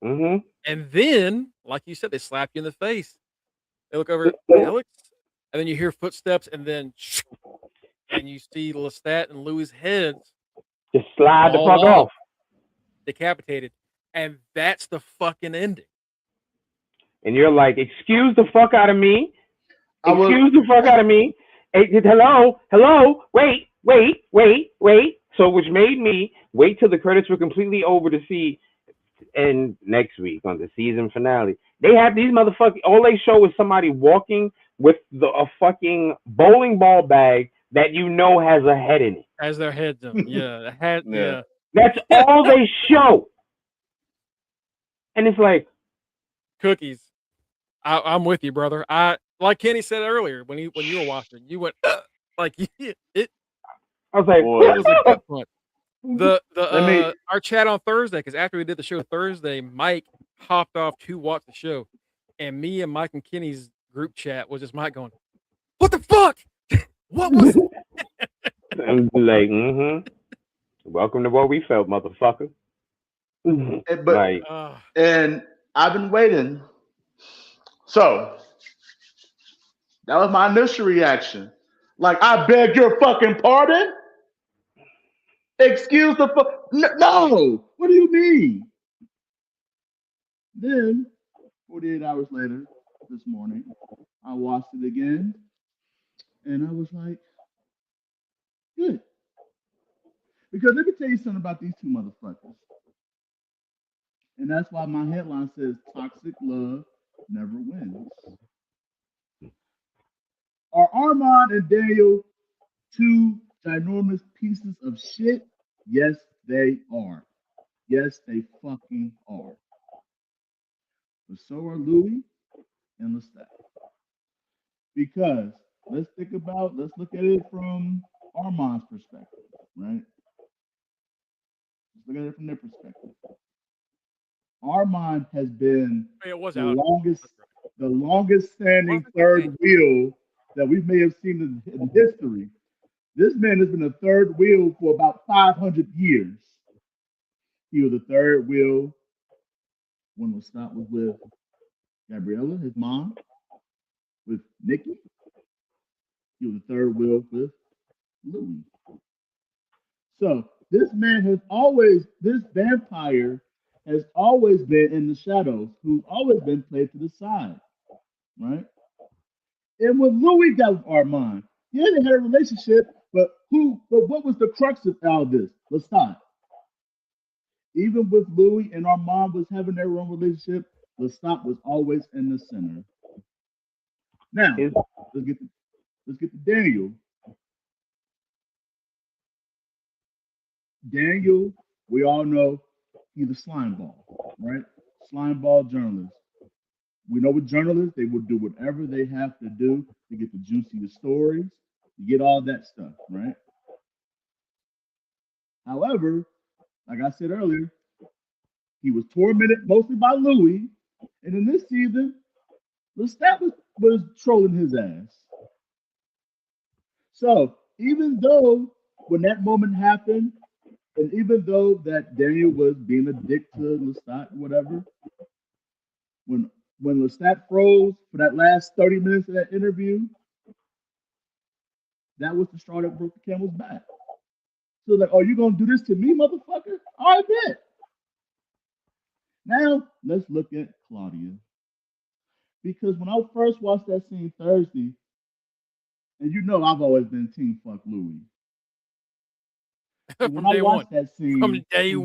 Mhm. and then like you said, they slap you in the face. They look over Alex, and then you hear footsteps, and then and you see Lestat and Louis' heads Just slide the fuck fall off, off. decapitated, and that's the fucking ending. And you're like, excuse the fuck out of me. I was Excuse the fuck out of me. Hello, wait. So, which made me wait till the credits were completely over to see. And next week on the season finale, they have these motherfuckers. All they show is somebody walking with a fucking bowling ball bag that has a head in it. As their heads up, yeah, yeah. That's all they show. And it's like Cookies. I'm with you, brother. Like Kenny said earlier when you were watching, you went like it. I was like, Boy. It was a gut punch. Let me- Our chat on Thursday, because after we did the show Thursday, Mike hopped off to watch the show, and me and Mike and Kenny's group chat was just Mike going, "What the fuck? What was?" I'm like, welcome to what we felt, motherfucker. but Like, and I've been waiting. So that was my initial reaction. Like, I beg your fucking pardon? Excuse the fuck? No. What do you mean? Then 48 hours later, this morning, I watched it again, and I was like, good. Because let me tell you something about these two motherfuckers. And that's why my headline says toxic love never wins. Are Armand and Daniel two ginormous pieces of shit? Yes, they are. Yes, they fucking are. But so are Louis and Lestat. Because let's look at it from Armand's perspective, right? Let's look at it from their perspective. Armand has been it was the out. longest standing third wheel that we may have seen in history. This man has been a third wheel for about 500 years. He was a third wheel when Lestat was with Gabriella, his mom, with Nikki. He was a third wheel with Louis. So this vampire has always been in the shadows, who's always been played to the side, right? And when Louis got with Armand, Yeah, they had a relationship, but what was the crux of all this? Lestat. Even with Louis and Armand was having their own relationship, Lestat was always in the center. Now, His let's get to Daniel. Daniel, we all know he's a slime ball, right? Slime ball journalist. We know with journalists, they will do whatever they have to do to get the juiciest stories, to get all that stuff, right? However, like I said earlier, he was tormented mostly by Louis. And in this season, Lestat was trolling his ass. So even though when that moment happened, and even though that Daniel was being a dick to Lestat or whatever, when Lestat froze for that last 30 minutes of that interview, that was the straw that broke the camel's back. So like, oh, you gonna do this to me, motherfucker? I bet. Now let's look at Claudia. Because when I first watched that scene Thursday, and you know I've always been team fuck Louis. But when I watched that scene from day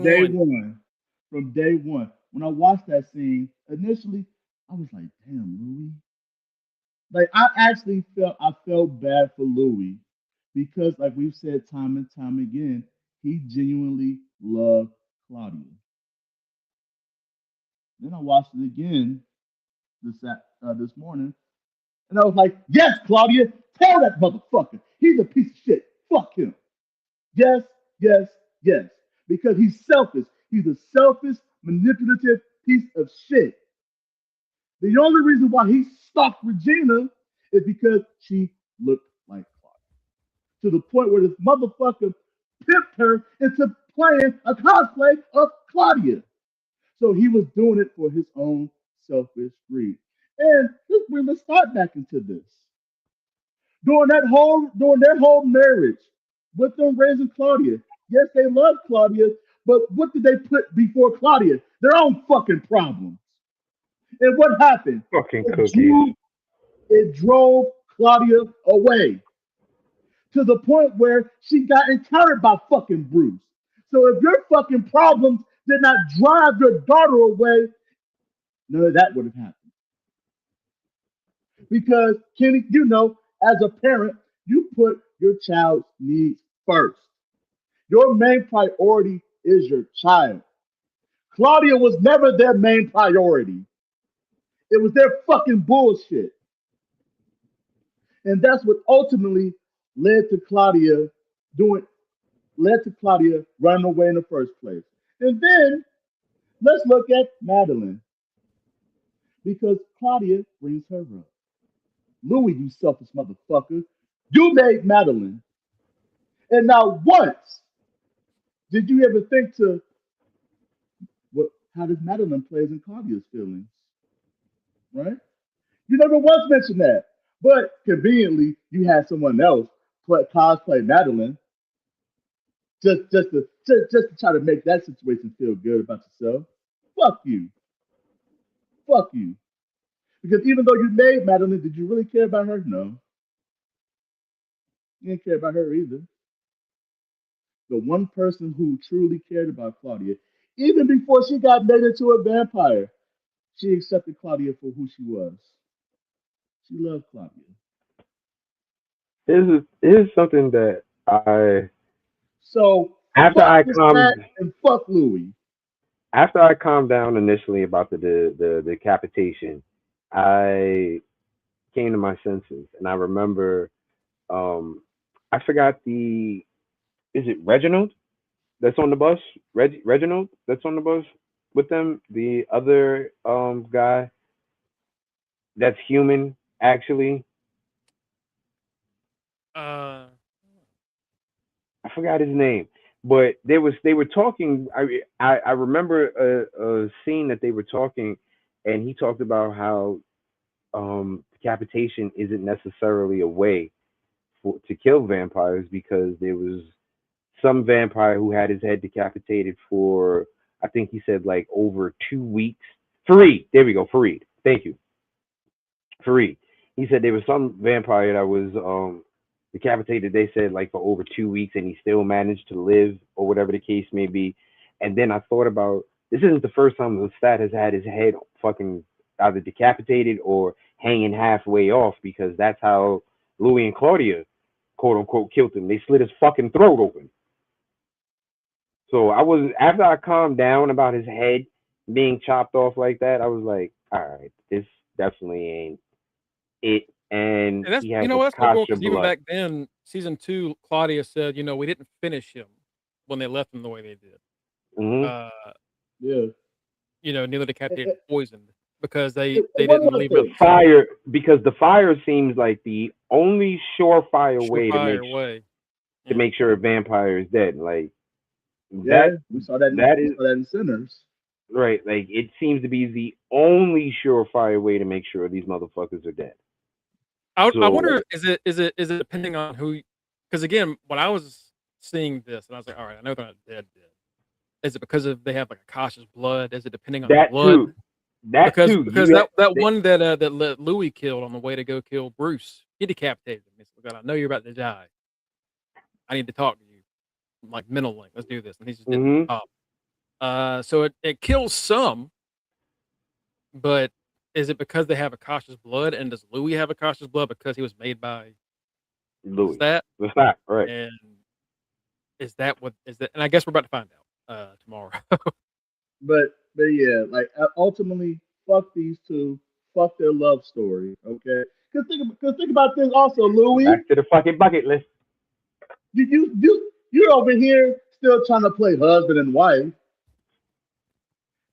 one, when I watched that scene, initially I was like, damn, Louis. Like I felt bad for Louis because, like we've said time and time again, he genuinely loved Claudia. Then I watched it again this morning, and I was like, yes, Claudia, tell that motherfucker he's a piece of shit. Fuck him. Yes, yes, yes. Because he's selfish. He's a selfish, manipulative piece of shit. The only reason why he stalked Regina is because she looked like Claudia. To the point where this motherfucker pimped her into playing a cosplay of Claudia. So he was doing it for his own selfish greed. And let's bring the start back into this. During their whole marriage, with them raising Claudia. Yes, they love Claudia, but what did they put before Claudia? Their own fucking problems. And what happened? fucking cookies. It drove Claudia away to the point where she got encountered by fucking Bruce. So if your fucking problems did not drive your daughter away, none of that would have happened. Because Kenny, you know, as a parent, you put your child's needs first. Your main priority is your child. Claudia was never their main priority. It was their fucking bullshit. And that's what ultimately led to Claudia running away in the first place. And then let's look at Madeline. Because Claudia brings her up. Louis, you selfish motherfucker. You made Madeline. And not once did you ever think to how does Madeline plays in Claudia's feelings? Right? You never once mentioned that. But conveniently, you had someone else cosplay Madeline just to try to make that situation feel good about yourself. Fuck you. Fuck you. Because even though you made Madeline, did you really care about her? No. You didn't care about her either. The one person who truly cared about Claudia, even before she got made into a vampire, she accepted Claudia for who she was. She loved Claudia. Here's something that I so after I fuck Louis. After I calmed down initially about the decapitation, I came to my senses and I remember I forgot is it Reginald that's on the bus? Reginald that's on the bus with them? The other guy that's human actually. I forgot his name, but they were talking. I remember a scene that they were talking, and he talked about how decapitation isn't necessarily a way to kill vampires because there was some vampire who had his head decapitated for I think he said like over 2 weeks. Fareed, there we go, Fareed. Thank you, Fareed. He said there was some vampire that was decapitated. They said like for over 2 weeks, and he still managed to live, or whatever the case may be. And then I thought about this isn't the first time Lestat has had his head fucking either decapitated or hanging halfway off, because that's how Louis and Claudia, quote unquote, killed him. They slit his fucking throat open. So I was, after I calmed down about his head being chopped off like that, I was like, all right, this definitely ain't it. And And that's, he has that's so cool, Akasha because even blood. back then, season 2, Claudia said, we didn't finish him when they left him the way they did. hmm Uh, Yeah. nearly decapitated, poisoned, because they It didn't wasn't leave like it up The to fire, because the fire seems like the only surefire way to surefire way. make sure a vampire is dead. Like yeah, that we saw that. that We is saw that in Sinners. right. Like it seems to be the only surefire way to make sure these motherfuckers are dead. I So wonder, is it depending on who? Because again, when I was seeing this, and I was like, all right, I know they're not dead. Is it because they have like Akasha's blood? Is it depending on the that blood? too. That Because too. because You that one that Louis killed on the way to go kill Bruce, he decapitated him. He said, "God, I know you're about to die. I need to talk to you, like mentally. Let's do this." And he just didn't hmm pop. So it kills some, but is it because they have Akasha's blood? And does Louis have Akasha's blood because he was made by Louis. that? That's not right. And is that what is that? And I guess we're about to find out tomorrow. But yeah, like ultimately, fuck these two. Fuck their love story. Okay. Because think about this also, Louis. Back to the fucking bucket list. You're over here still trying to play husband and wife,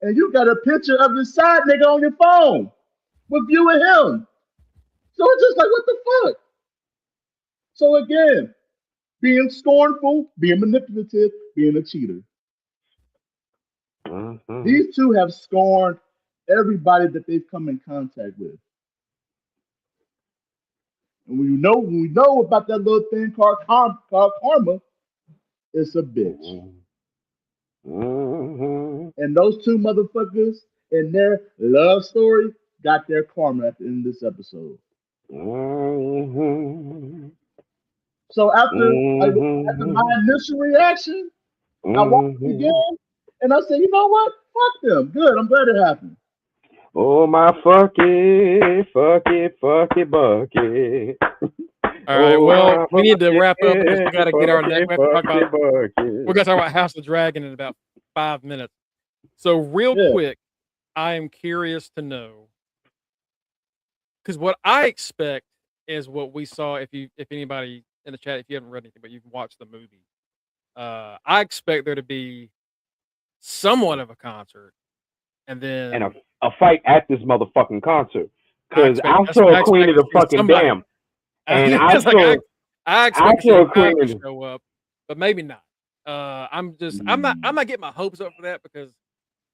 and you got a picture of your side nigga on your phone with you and him. So it's just like, what the fuck? So again, being scornful, being manipulative, being a cheater. Mm-hmm. These two have scorned everybody that they've come in contact with. And when we know about that little thing called karma, it's a bitch. Mm-hmm. And those two motherfuckers in their love story got their karma at the end of this episode. Mm-hmm. So after Mm-hmm. my initial reaction, I watched it again and I said, you know what? Fuck them. Good. I'm glad it happened. Oh my fuck it bucket. All right. Oh, Well, we need to wrap up because we got to get our fuck next. it, We have to talk about. bucket. We're gonna talk about House of Dragon in about 5 minutes. So real Yeah. quick, I am curious to know, because what I expect is what we saw. If anybody in the chat, if you haven't read anything, but you've watched the movie, I expect there to be somewhat of a concert, and then And a fight at this motherfucking concert. Because I I saw Queen expect of to the see fucking somebody. Damn. And It's like I expect to see saw a guy Queen. show up, but maybe not. I'm not getting my hopes up for that because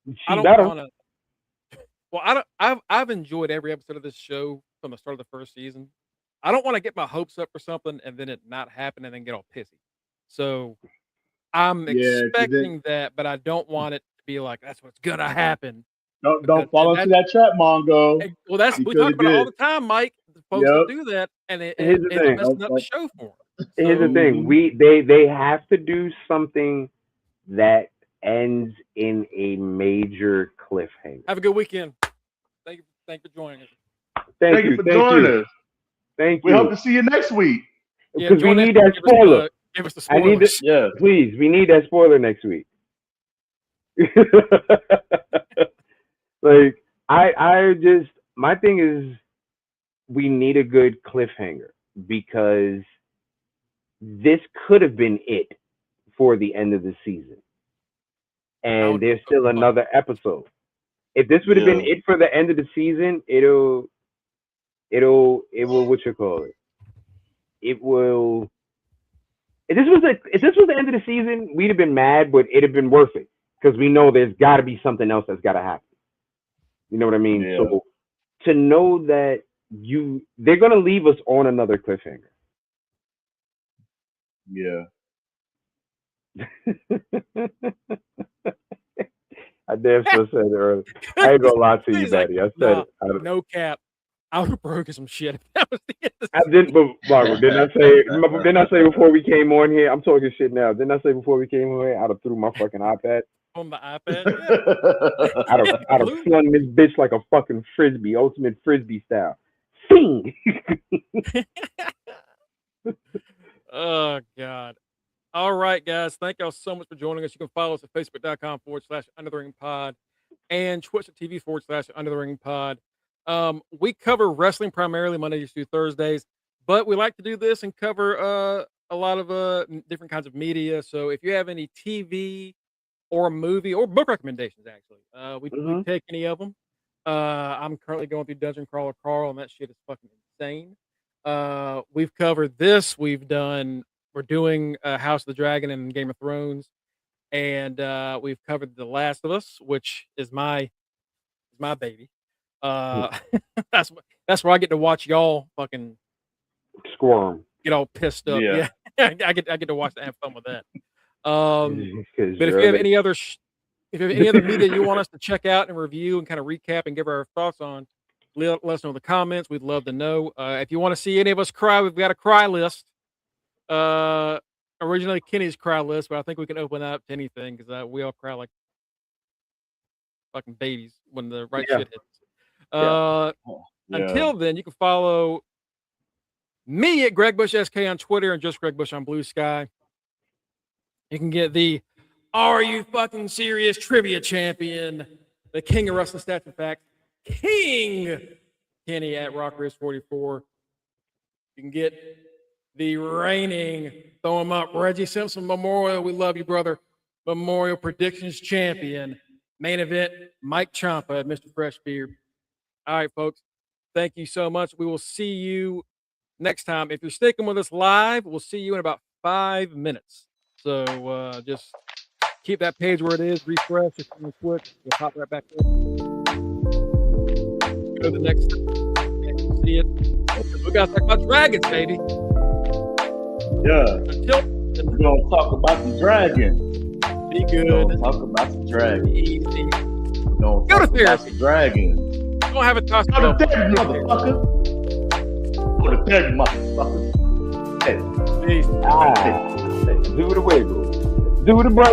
I She don't better. want to. Well, I don't. I've enjoyed every episode of this show from the start of the first season. I don't want to get my hopes up for something and then it not happen and then get all pissy. So I'm Yeah, expecting that, but I don't want it to be like that's what's gonna happen. don't fall into that trap, Mongo. Well, we talk about it all the time, Mike. The folks that do that, and it Here's the ends up thing. messing up the show for them. Here's the thing. They have to do something that ends in a major cliffhanger. Have a good weekend. Thank you for joining us. Thank you for joining us. Thank We you. hope to see you next week. Because we need that spoiler. Give us the spoilers. Yeah. Please, we need that spoiler next week. Like I just, my thing is we need a good cliffhanger, because this could have been it for the end of the season. And there's still another episode. If this would have been it for the end of the season, it will what you call it? It will. If this was the end of the season, we'd have been mad, but it'd have been worth it because we know there's got to be something else that's got to happen. You know what I mean? Yeah. So to know that they're gonna leave us on another cliffhanger. Yeah. I damn sure said it earlier. I ain't gonna lie to you, Betty. I said it. No cap. I would have broken some shit. That was the end of I didn't, but Barbara, didn't I say before we came on here? I'm talking shit now. Didn't I say before we came on here? I'd have threw my fucking iPad. on the iPad. Yeah. I'd have flung this bitch like a fucking frisbee, ultimate frisbee style. Sing. Oh God. All right, guys. Thank y'all so much for joining us. You can follow us at facebook.com/undertheringpod and twitch.tv/undertheringpod. We cover wrestling primarily Mondays through Thursdays, but we like to do this and cover a lot of different kinds of media. So if you have any TV or a movie or book recommendations, actually, we take any of them. I'm currently going through Dungeon Crawler Carl, and that shit is fucking insane. We've covered this. We're doing House of the Dragon and Game of Thrones, and we've covered The Last of Us, which is my baby. That's where I get to watch y'all fucking Squirm. get all pissed up. Yeah. Yeah. I get to watch that, have fun with that. But if But you have any other media you want us to check out and review and kind of recap and give our thoughts on, let us know in the comments. We'd love to know. If you want to see any of us cry, we've got a cry list. Originally Kenny's cry list, but I think we can open that up to anything because we all cry like fucking babies when the right shit hits. Until then, you can follow me at Greg Bush SK on Twitter and just Greg Bush on Blue Sky. You can get the Are You Fucking Serious Trivia Champion, the King of Wrestling Stats and Facts, King Kenny at RockRace44. You can get the reigning Throw 'em Up Reggie Simpson Memorial. We love you, brother. Memorial Predictions Champion. Main event, Mike Ciampa at Mr. Freshbeard. All right, folks. Thank you so much. We will see you next time. If you're sticking with us live, we'll see you in about 5 minutes. So just keep that page where it is. Refresh. If you switch, you'll pop right back up. Go to the next step. See it. We got to talk about dragons, baby. Yeah. We're gonna talk about the dragon. Be good. We're gonna talk about the dragon. Easy. We're gonna Go to talk about therapy. the dragon. Don't have a toss. Go to therapy, motherfucker. Go to therapy, motherfucker. Hey. Peace. Do the wiggle. Do the brain.